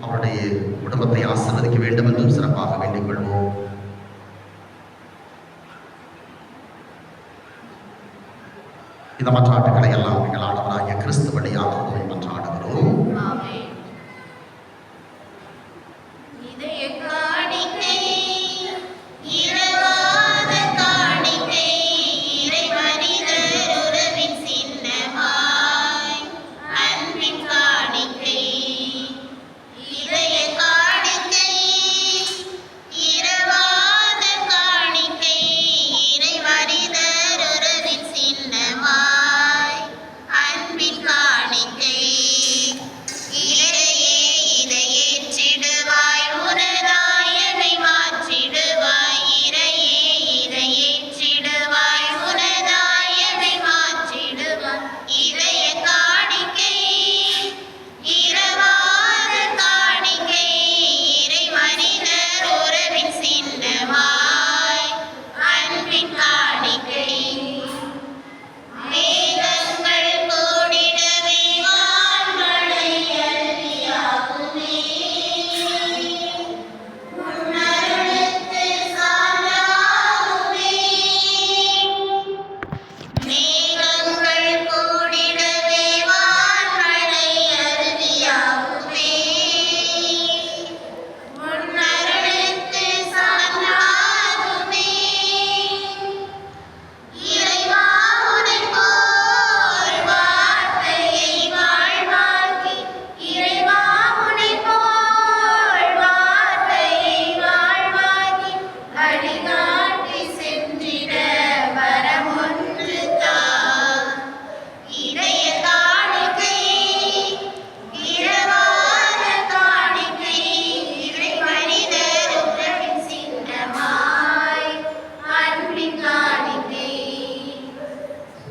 அவருடைய குடும்பத்தை ஆசீர்வதிக்க வேண்டும் என்றும் சிறப்பாக வேண்டிக் கொள்வோம். இந்த மன்றாட்டுக்களை எல்லாம் எங்கள் ஆண்டவராகிய கிறிஸ்து வழியாக மன்றாடுகிறோம்.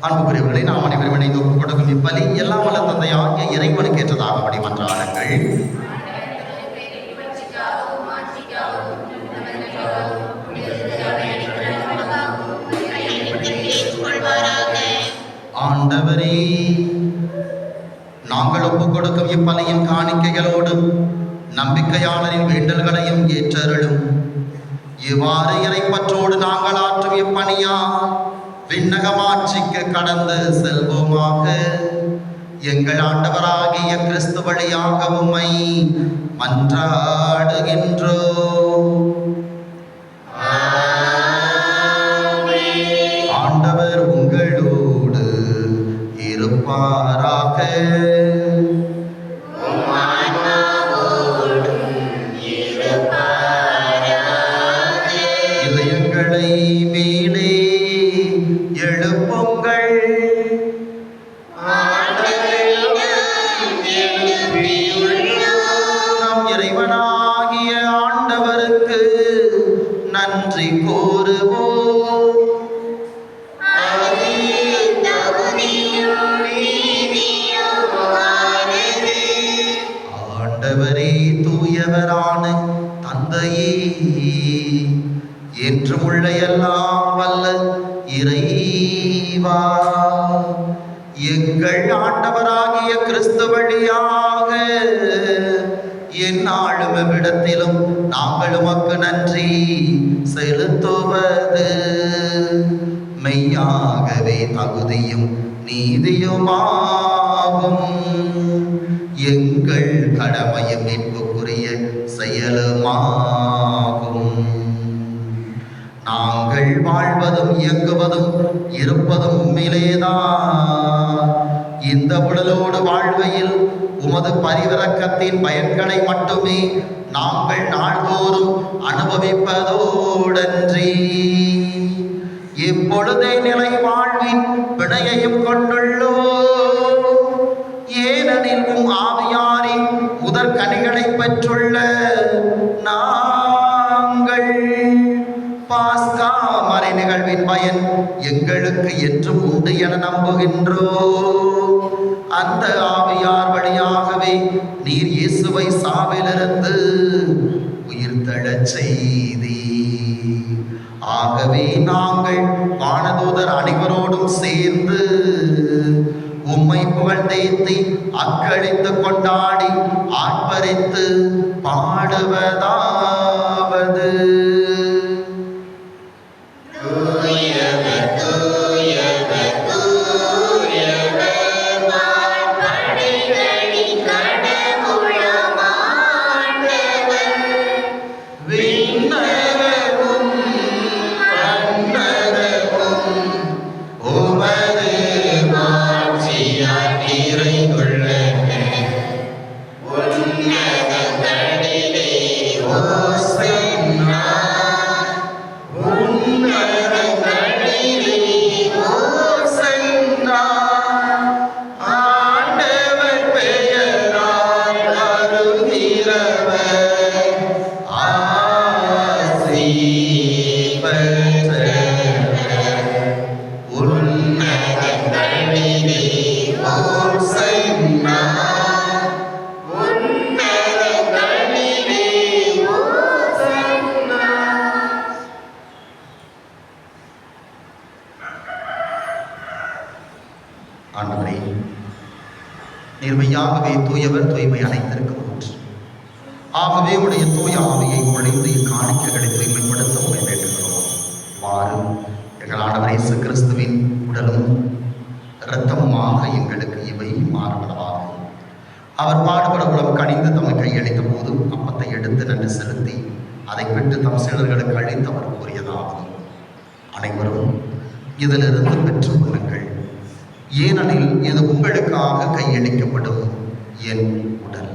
அன்புக்குரியவர்களை, நாம் அனைவரும் இணைந்து ஒப்புக் கொடுக்கும் இப்பலி எல்லாம் வல்ல தந்தையாகிய இறைவனுக்கு ஏற்றதாகும்படி மன்றாடுங்கள். ஆண்டவரே, நாங்கள் ஒப்புக் கொடுக்கும் இப்பலியின் காணிக்கைகளோடு நம்பிக்கையாளரின் வேண்டல்களையும் ஏற்றருளும். இவ்வாறு இறைப்பற்றோடு நாங்கள் ஆற்றும் இப்பணியா விண்ணகமாட்சிக்கு கடந்து செல்வோமாக. எங்கள் ஆண்டவராகிய கிறிஸ்து வழியாக உம்மை மன்றாடுகின்றோம். ஆண்டவர் உங்களோடு இருப்பாராக. இதயங்களை மேலே எழுப்புங்கள். நம் இறைவனாகிய ஆண்டவருக்கு நன்றி கூறுவோம். ஆண்டவரே, தூயவரான தந்தையே, என்றும் உள்ள எல்லாம் வல்ல இறைவா, எங்கள் ஆண்டவராகிய கிறிஸ்து வழியாக எந்நாளும் எவ்விடத்திலும் நாங்கள் உமக்கு நன்றி செலுத்துவது மெய்யாகவே தகுதியும் நீதியுமாகும். எங்கள் கடமையும் மீட்புக்குரிய செயலுமாகும். நாங்கள் வாழ்வதும் இயங்குவதும் இருப்பதும் உம்மிலேதான். இந்த உடலோடு வாழ்வையில் உமது பரிவிரக்கத்தின் பயன்களை மட்டுமே நாங்கள் நாள்தோறும் அனுபவிப்பதோடன்றி இப்பொழுதே நிலை வாழ்வின் பிணையையும் கொண்டுள்ளோம். ஏனெனில் உம் ஆவியாரின் முதற் கனிகளை பெற்றுள்ள நாங்கள் பாஸ்கா மறை நிகழ்வின் பயன் எங்களுக்கு என்றும் உண்டு என நம்புகின்றோம். அந்த ஆவியார் வழியாகவே நீர் இயேசுவை சாவிலிருந்து உயிர்த்தெழச் செய்தி. ஆகவே நாங்கள் வானதூதர் அனைவரோடும் சேர்ந்து உம்மை புகழ்ந்தேத்தி அக்களித்து கொண்டாடி ஆர்ப்பரித்து பாடுவதாவது ஆண்டவரே, நேர்மையாகவே தூயவர் தூய்மை அனைத்திற்கும் ஒன்று. ஆகவே உடைய தூய ஆவியை பொழிந்து இக்காணிக்கைகளை தூய்மைப்படுத்த உண்மை வேண்டுகிறோம். வாரும் எங்கள் ஆண்டவர் இயேசு கிறிஸ்துவின் உடலும் இரத்தமுமாக எங்களுக்கு இவை மாறுபடவாகும். அவர் பாடுபட உளம் கனிந்து தம்மை கையளித்த போது அப்பத்தை எடுத்து நன்றி செலுத்தி அதை பெற்று தம் சீடர்களுக்கு அளித்து அவர் கூறியதாவது: அனைவரும் இதிலிருந்து பெற்று கொள்ளுங்கள், ஏனெனில் இது உங்களுக்காக கையளிக்கப்படும் என் உடல்.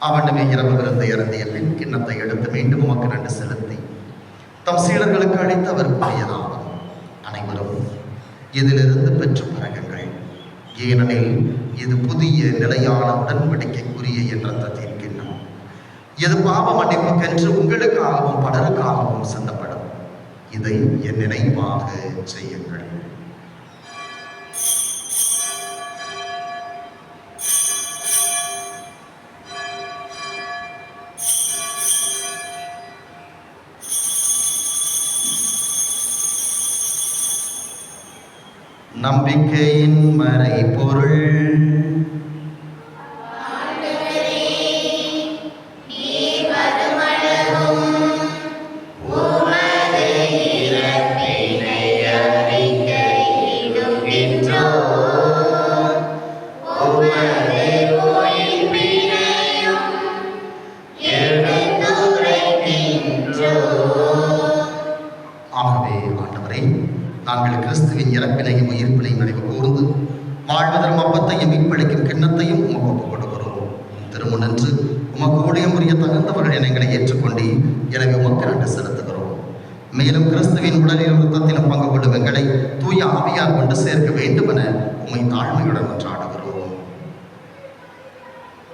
அவனுமே இரவு விருந்தை அருந்திய பின் கிண்ணத்தை எடுத்து மீண்டும் உமக்கு நன்றி செலுத்தி தம் சீடர்களுக்கு அளித்து அவர் கூறியதாவது: அனைவரும் இதிலிருந்து பெற்று பழகுங்கள், ஏனெனில் இது புதிய நிலையான உடன்படிக்கைக்குரிய என் இரத்தத்தின் கிண்ணம். இது பாவ மன்னிப்புக்கென்று உங்களுக்காகவும் பலருக்காகவும் சிந்தப்படும். இதை என் நினைவாக செய்யுங்கள். நம்பிக்கையின் மறைபொருள். ஆகவே ஆண்டவரே, நாங்கள் கிறிஸ்துவின் இறப்பினையும் உயிர்ப்பினையும் நினைவு கூர்ந்து வாழ்வதற்கு அப்பத்தையும் மீட்பளிக்கும் கிண்ணத்தையும் உமக்கு ஒப்புக் கொடுக்கிறோம். திருமுன்னின்று உமக்கு ஊழியமுரிய தகுந்தவர்கள் எங்களை ஏற்றுக்கொண்டு எனவே உமக்கு நன்றி செலுத்துகிறோம். மேலும் கிறிஸ்துவின் உடலிலும் இரத்தத்திலும் பங்கு கொள்ளும் எங்களை தூய ஆவியார் கொண்டு சேர்க்க வேண்டும் என உம்மை தாழ்மையுடன் மன்றாடுகிறோம்.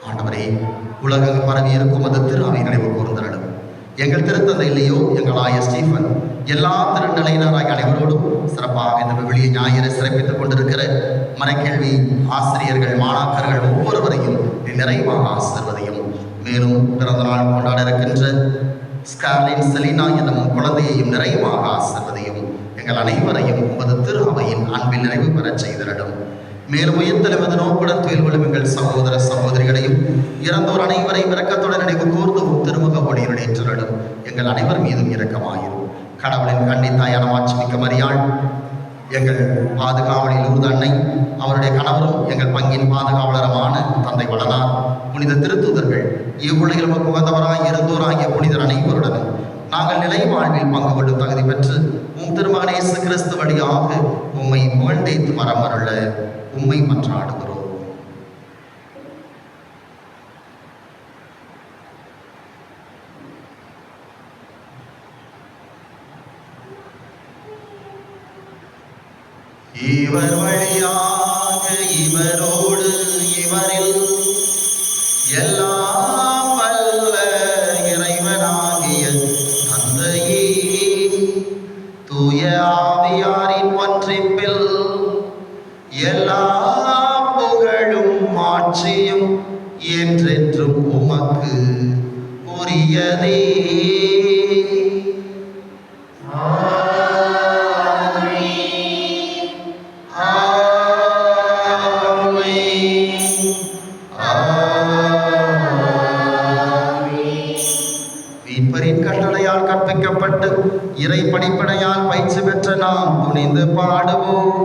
ஆண்டவரே, உலகம் பரவி இருக்கும் அது திரு அவை நினைவு கூர்ந்தருளும். எங்கள் திருத்தந்தை இல்லையோ எங்கள் ஆய ஸ்டீஃபன் எல்லா திருநிலையினராக அனைவரோடும் சிறப்பாக இந்த விவிலிய ஞாயிறை சிறப்பித்துக் கொண்டிருக்கிற மறைக்கல்வி ஆசிரியர்கள் மாணாக்கர்கள் ஒவ்வொருவரையும் நிறைவாக ஆசிர்வதையும் மேலும் பிறந்த நாள் கொண்டாட இருக்கின்ற ஸ்கார்லின் செலினா என்னும் குழந்தையையும் நிறைவாக ஆசிர்வதியும். எங்கள் அனைவரையும் உமது திரு அவையின் அன்பில் நிறைவு பெறச் செய்திடும். மேலும் உயர்த்தெழுவது நோக்குடன் துயில் கொள்ளும் எங்கள் சகோதர சகோதரிகளையும் இறந்தோர் அனைவரையும் இரக்கத்துடன் நினைவு கூர்ந்து திருமுக ஒளியில் ஏற்றிடும். எங்கள் அனைவர் மீதும் இரக்கமாயிரும். கடவுளின் கன்னித்தாயான மாட்சிமிக்க மரியாள், எங்கள் பாதுகாவலில் ஊர்த அன்னை, அவருடைய கணவரும் எங்கள் பங்கின் பாதுகாவலருமான தந்தை வளனார், புனித திருத்தூதர்கள், இவ்வுலகில் உகந்தவராய் இருந்தோராகிய புனிதர் அனைவருடனும் நாங்கள் நிலை வாழ்வில் பங்கு கொள்ளும் தகுதி பெற்று திருமகன் இயேசு கிறிஸ்து வழியாக உம்மை புகழ்ந்தேத்து மரமருள உம்மை மன்றாடுகிறோம். இவர் வழியாக இவரோடு இவரில் எல்லாம் வல்ல இறைவனாகிய தந்தையே, தூய ஆவியாரின் ஒன்றிப்பில் எல்லா புகழும் ஆட்சியும் என்றென்றும் உமக்கு உரியதே. கட்டளையால் கற்பிக்கப்பட்டு இறை படிப்படையால் பயிற்சி பெற்ற நாம் துணிந்து பாடுவோம்.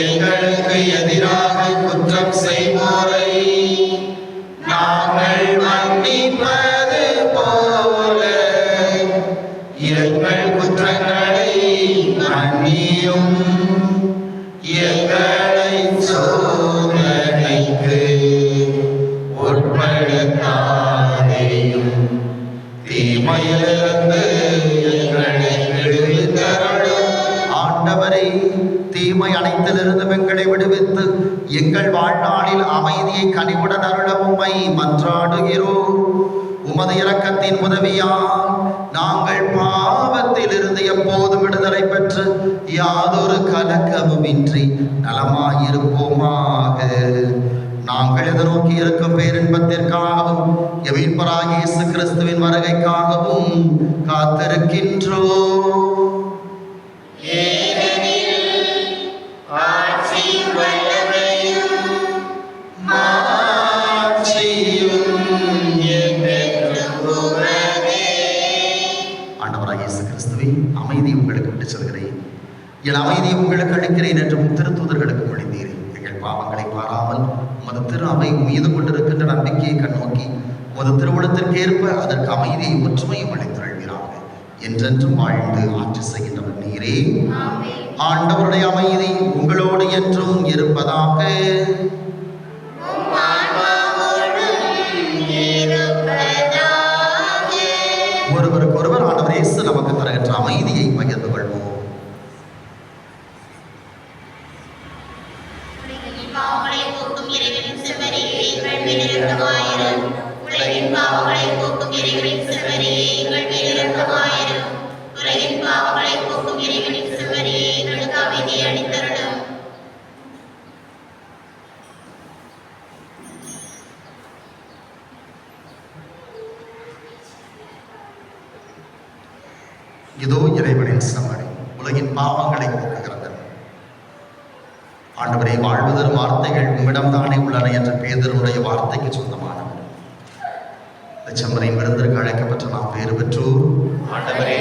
எங்களுக்கு எதிராக குற்றம் செய்வோரை நாங்கள் மன்னிப்பது போல எங்கள் குற்றங்களை மன்னியும். எங்களை சோதனைக்கு உட்படுத்தாதேயும், தீமையிலிருந்து எங்களை விடுவித்தருளும். ஆண்டவரே, தீமை அனைத்திலிருந்து எங்களை விடுவித்து எங்கள் வாழ்நாளில் அமைதியை கனிவுடன் அருள உம்மை மன்றாடுகிறோம். உமது இரக்கத்தின் உதவியால் நாங்கள் பாவத்திலிருந்து எப்போதும் விடுதலை பெற்று யாதொரு கலக்கமுமின்றி நலமாயிருப்போமாக. நாங்கள் எதிர்நோக்கி இருக்கும் பேரின்பத்திற்காகவும் மீட்பராகிய இயேசு கிறிஸ்துவின் வருகைக்காகவும் காத்திருக்கின்றோம். அமைதி உங்களுக்கு விட்டு செல்கிறேன், என் அமைதியை உங்களுக்கு அளிக்கிறேன் என்று திருத்தூதர்களுக்கு மொழிந்தீரே. எங்கள் பாவங்களை பாராமல் உமது திரு அவை மீது கொண்டிருக்கின்ற நம்பிக்கையை கண்ணோக்கி உமது திருவுளத்திற்கேற்ப அதற்கு அமைதியை ஒற்றுமையும் அளித்தருள்வீராக. என்றென்றும் வாழ்ந்து ஆட்சி செய்கின்றவர் நீரே. ஆண்டவருடைய அமைதி உங்களோடு என்றும் இருப்பதாக. ஒருவருக்கொருவர் ஆண்டவர் இயேசு நமக்கு தருகின்ற அமைதியை பகிர்ந்து கொள்வோம். இதோ இறைவனின் சமரி, உலகின் பாவங்களை போக்குகிறது. ஆண்டவரை, வாழ்வதர் வார்த்தைகள் உம்மிடம் தானே உள்ளன என்ற பேதருடைய வார்த்தைக்கு சொந்தமானவர். செம்மறியின் விருந்திற்கு அழைக்கப்பட்ட நாம் பேறு பெற்றோர். ஆண்டவரே,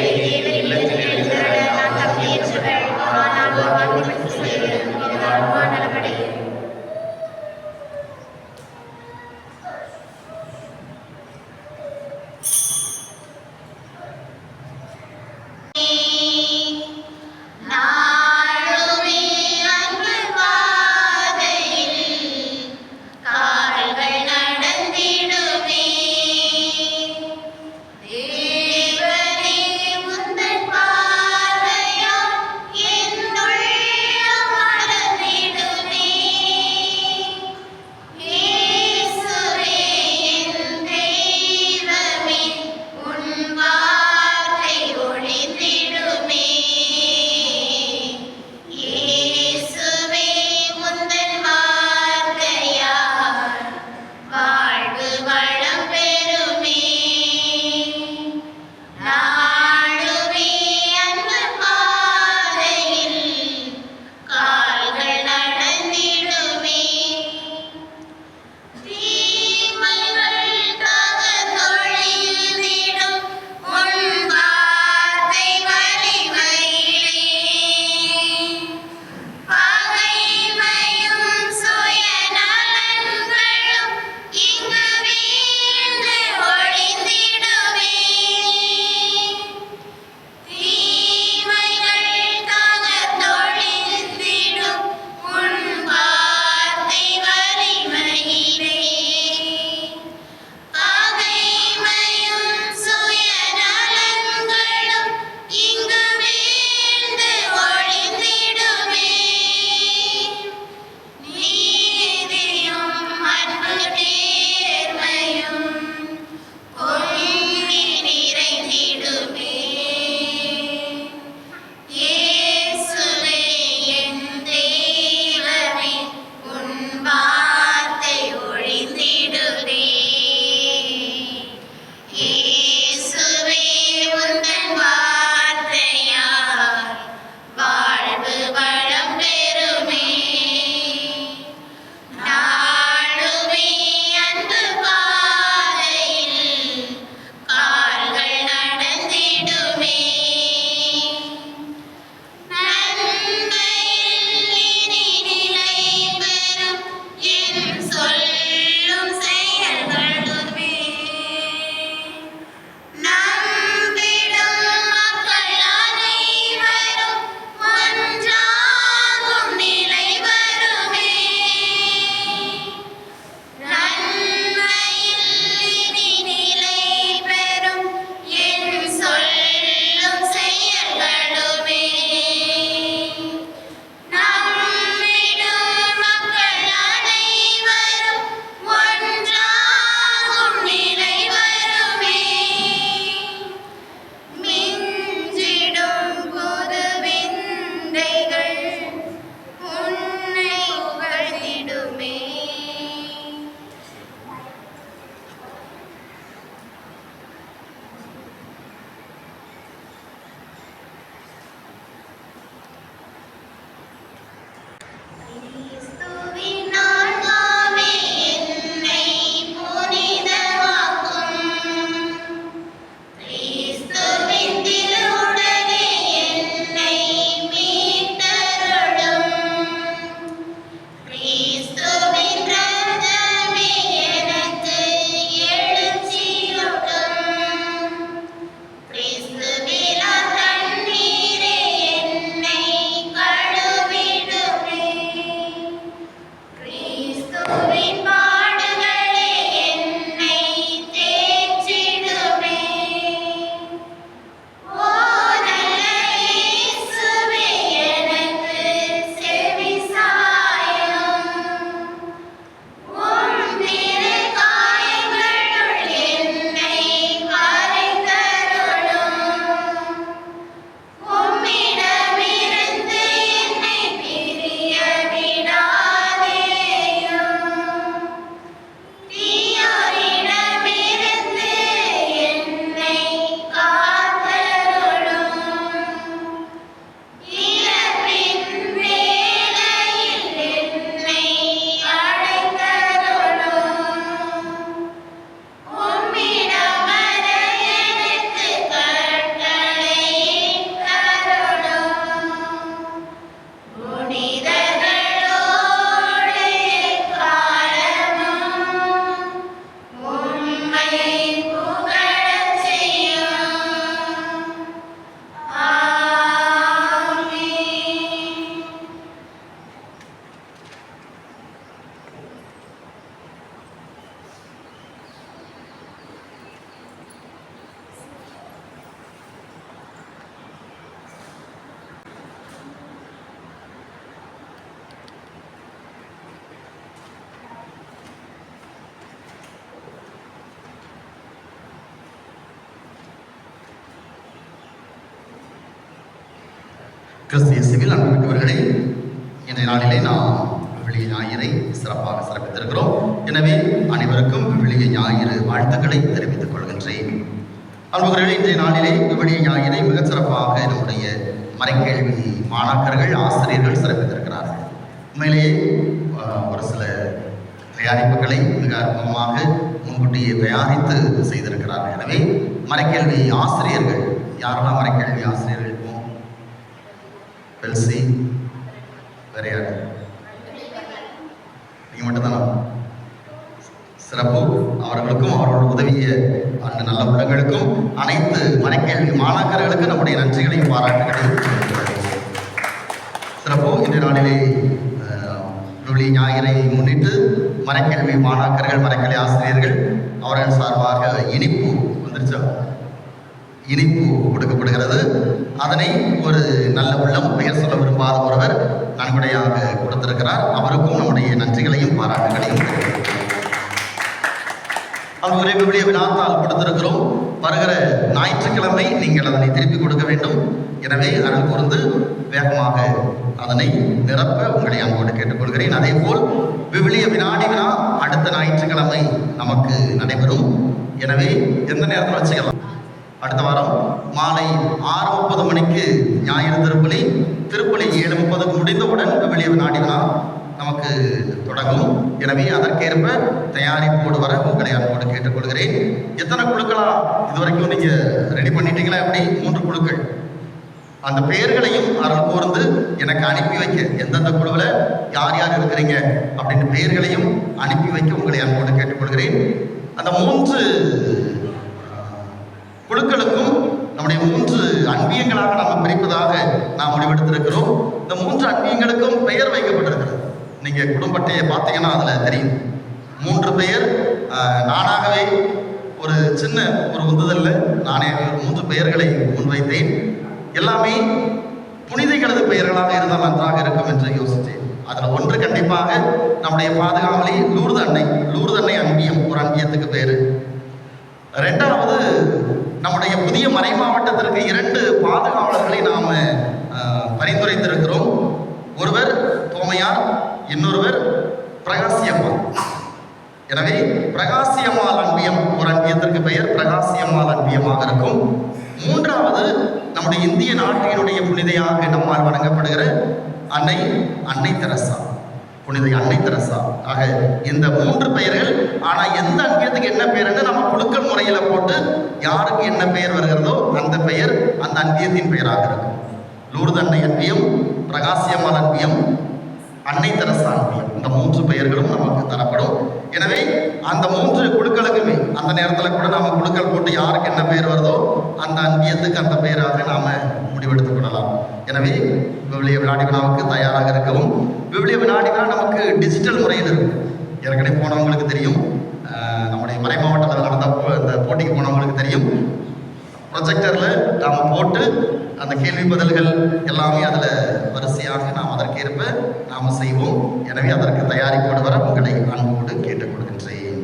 கிறிஸ்து இயேசுவில் அன்புமிக்கவர்களே, இன்றைய நாளிலே நாம் விவிலிய ஞாயிறை சிறப்பாக சிறப்பித்திருக்கிறோம். எனவே அனைவருக்கும் விவிலிய ஞாயிறு வாழ்த்துக்களை தெரிவித்துக் கொள்கின்றேன். அன்புகளே, இன்றைய நாளிலே விவிலிய ஞாயிறை மிகச் சிறப்பாக நம்முடைய மறைக்கேள்வி மாணாக்கர்கள், ஆசிரியர்கள் சிறப்பித்திருக்கிறார்கள். உண்மையிலேயே ஒரு சில தயாரிப்புகளை மிக அற்புதமாக முன்கூட்டியே தயாரித்து செய்திருக்கிறார்கள். எனவே மறைக்கேள்வி ஆசிரியர்கள், யாரெல்லாம் மறைக்கேள்வி ஆசிரியர்கள் இருக்கும்? பெல்சி, வேற யாரு? நீங்க மட்டும்தானா? சிறப்பு. அவர்களுக்கும் அவர்களோட உதவிய அந்த நல்ல உள்ளங்களுக்கும் அனைத்து மறைக்கேள்வி மாணாக்கர்களுக்கு நம்முடைய நன்றிகளையும் பாராட்டுகளையும் சிறப்பு. இன்றைய நாளிலே விவிலிய ஞாயிறை முன்னிட்டு மறைக்கல்வி மாணாக்கர்கள், மறைக்கல்வி ஆசிரியர்கள் அவர்கள் சார்பாக இனிப்பு வந்துருச்சா, இனிப்பு கொடுக்கப்படுகிறது. அதனை ஒரு நல்ல உள்ளம், பெயர் சொல்ல விரும்பாத ஒருவர் நன்கொடையாக கொடுத்திருக்கிறார். அவருக்கும் நம்முடைய நன்றிகளையும் பாராட்டுகளையும் அவருடைய விவிலிய வினாத்தாள் கொடுத்திருக்கிறோம். வருகிற ஞாயிற்றுக்கிழமை நீங்கள் அதனை திருப்பி கொடுக்க வேண்டும். எனவே அருள் கூர்ந்து வேகமாக அதனை நிரப்ப உங்களை அன்போடு கேட்டுக்கொள்கிறேன். அதே போல் விவிலிய வினாடி வினா அடுத்த ஞாயிற்றுக்கிழமை நமக்கு நடைபெறும். எனவே எந்த நேரத்தில் வச்சுக்கலாம்? அடுத்த வாரம் மாலை 6:30 மணிக்கு ஞாயிறு திருப்பலி 7:30 முடிந்தவுடன் விவிலிய வினாடி வினா நமக்கு தொடங்கும். எனவே அதற்கேற்ப தயாரிப்போடு வர உங்களை அன்போடு கேட்டுக்கொள்கிறேன். எத்தனை குழுக்களா இதுவரைக்கும் நீங்க ரெடி பண்ணிட்டீங்களா? எப்படி? 3 குழுக்கள். அந்த பெயர்களையும் அருள் கூர்ந்து எனக்கு அனுப்பி வைக்க, எந்தெந்த குழுவில் யார் யார் இருக்கிறீங்க அப்படின்னு பெயர்களையும் அனுப்பி வைக்க உங்களை அன்போடு கேட்டுக்கொள்கிறேன். அந்த 3 குழுக்களுக்கும் நம்முடைய 3 அன்பியங்களாக நாம் பிரிப்பதாக நாம் முடிவெடுத்திருக்கிறோம். இந்த 3 அன்பியங்களுக்கும் பெயர் வைக்கப்பட்டிருக்கிறது. நீங்க குடும்பத்தையே பார்த்தீங்கன்னா அதுல தெரியும். 3 பெயர் நானாகவே ஒரு சின்ன ஒரு உந்துதல்ல நானே 3 பெயர்களை முன்வைத்தேன். எல்லாமே புனிதைகளது பெயர்களாக இருந்தால் நன்றாக இருக்கும் என்று யோசித்தேன். அதுல ஒன்று கண்டிப்பாக நம்முடைய பாதுகாவலி லூர்து அன்னை அன்பியம், ஒரு அன்பியத்துக்கு பேரு. 2வது நம்முடைய புதிய மறை மாவட்டத்திற்கு 2 பாதுகாவலர்களை நாம் பரிந்துரைத்திருக்கிறோம். ஒருவர் தோமையார், இன்னொருவர் பிரகாசியம்மாள். எனவே பிரகாசியம்மாள் அன்பியம், ஒரு அன்பியத்திற்கு பெயர் பிரகாசியம்மாள் அன்பியமாக இருக்கும். 3வது நம்முடைய இந்திய நாட்டினுடைய புனிதையாக நம்மால் வணங்கப்படுகிற அன்னை தெரசா, புனிதை அன்னை தெரசா. ஆக இந்த 3 பெயர்கள். ஆனா எந்த அன்பியத்துக்கு என்ன பெயர்னு நம்ம குழுக்கள் முறையில போட்டு யாருக்கு என்ன பெயர் வருகிறதோ அந்த பெயர் அந்த அன்பியத்தின் பெயராக இருக்கும். லூர்து அன்னை அன்பியம், பிரகாசியம்மாள் அன்பியம், அன்னை தெரசா அன்பியம், இந்த 3 பெயர்களும் நமக்கு தரப்படும். எனவே அந்த 3 குழுக்களுக்குமே அந்த நேரத்தில் கூட நாம குழுக்கள் போட்டு யாருக்கு என்ன பெயர் வருதோ அந்த அன்பியத்துக்கு அந்த பெயராக நாம முடிவெடுத்துக் கொள்ளலாம். எனவே விவிலிய வினாடி வினாவுக்கு தயாராக இருக்கவும். விவிலிய வினாடி வினா நமக்கு டிஜிட்டல் முறையில் இருக்கும். ஏற்கனவே போனவங்களுக்கு தெரியும், நம்முடைய மறை மாவட்டத்தில் நடந்த அந்த போட்டிக்கு போனவங்களுக்கு தெரியும். ப்ரொஜெக்டர்ல நாம் போட்டு அந்த கேள்வி பதில்கள் எல்லாமே அதில் வரிசையாக நாம் அதற்கேற்ப நாம் செய்வோம். எனவே அதற்கு தயாரிப்போடு வர உங்களை அன்போடு கேட்டுக்கொள்கின்றேன்.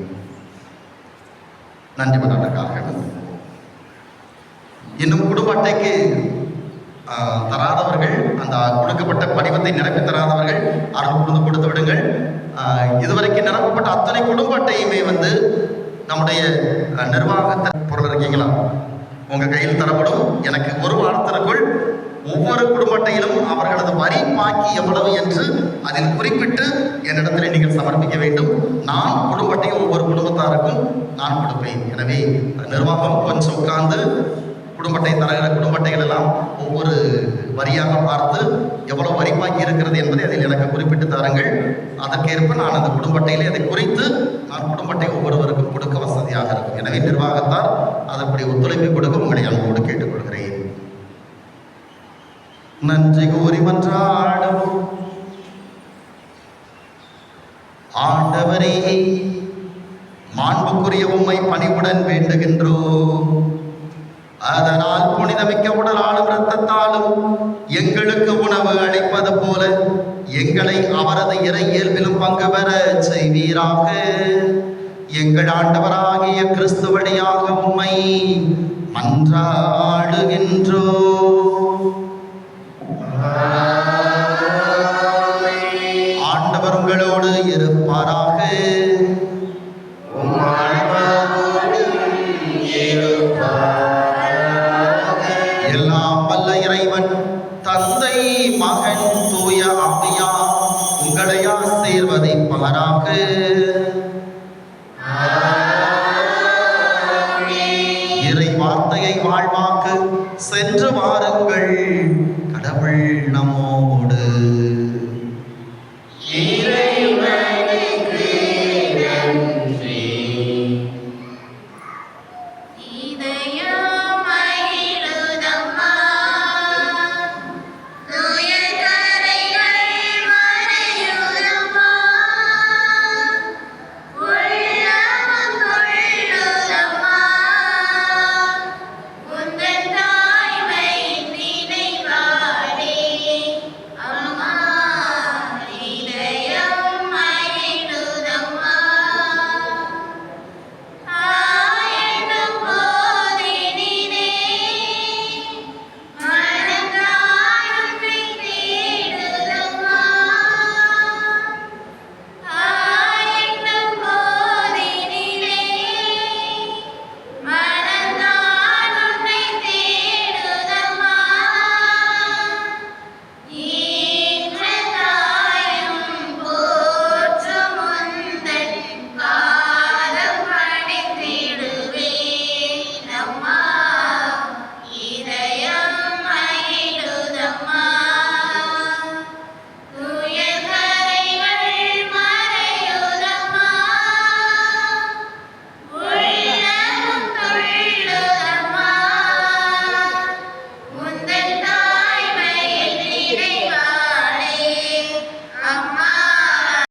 நன்றி மன்னனுக்காக. இன்னும் குடும்ப அட்டைக்கு தராதவர்கள், அந்த கொடுக்கப்பட்ட படிவத்தை நிரப்பி தராதவர்கள் அருள் கூர்ந்து கொடுத்து விடுங்கள். இதுவரைக்கும் நிரப்பப்பட்ட அத்தனை குடும்ப அட்டையுமே நம்முடைய நிர்வாகத்தை பொருள் இருக்கீங்களா உங்க கையில் தரப்படும். எனக்கு ஒரு வாரத்திற்குள் ஒவ்வொரு குடும்ப அட்டையிலும் அவர்களது வரி பாக்கி எவ்வளவு என்று அதில் குறிப்பிட்டு என்னிடத்தில் நீங்கள் சமர்ப்பிக்க வேண்டும். நான் குடும்ப அட்டையை ஒவ்வொரு குடும்பத்தாருக்கும் நான் கொடுப்பேன். எனவே நிர்வாகம் கொஞ்சம் உட்கார்ந்து குடும்ப அட்டை தருகிற குடும்ப அட்டைகள் எல்லாம் ஒவ்வொரு வரியாக பார்த்து எவ்வளவு வரி பாக்கி இருக்கிறது என்பதை அதில் எனக்கு குறிப்பிட்டு தாருங்கள். அதற்கேற்ப நான் அந்த குடும்ப அட்டையிலே அதை குறித்து நான் குடும்ப அட்டை ஒவ்வொருவருக்கும் கொடுக்க வசதியாக இருக்கும். எனவே நிர்வாகத்தார் அதற்குரிய ஒத்துழைப்பை கொடுக்க உங்களை அன்போடு கேட்டுக்கொள்கிறேன். நன்றி கூறி மன்றாடுவோம். ஆண்டவரே, மாண்புக்குரிய உம்மை பணிவுடன் வேண்டுகின்றோம். அதனால் புனிதமிக்க உடலாலும் இரத்தத்தாலும் எங்களுக்கு உணவு அளிப்பது போல எங்களை அவரது இறை இயல்பிலும் பங்கு பெற செய்வீராக. எங்கள் ஆண்டவராகிய கிறிஸ்து வழியாக உம்மை மன்றாடுகின்றோம். ஆண்டவர் உங்களோடு இருப்பாராக. எல்லாம் வல்ல இறைவன் தந்தை மகன் தூய ஆவியா உங்களை ஆசீர்வதிப்பாராக. இறை வார்த்தையை வாழ்வாக்கு சென்று வாருங்கள். கடவுள் நம்மோடு. இறைவன்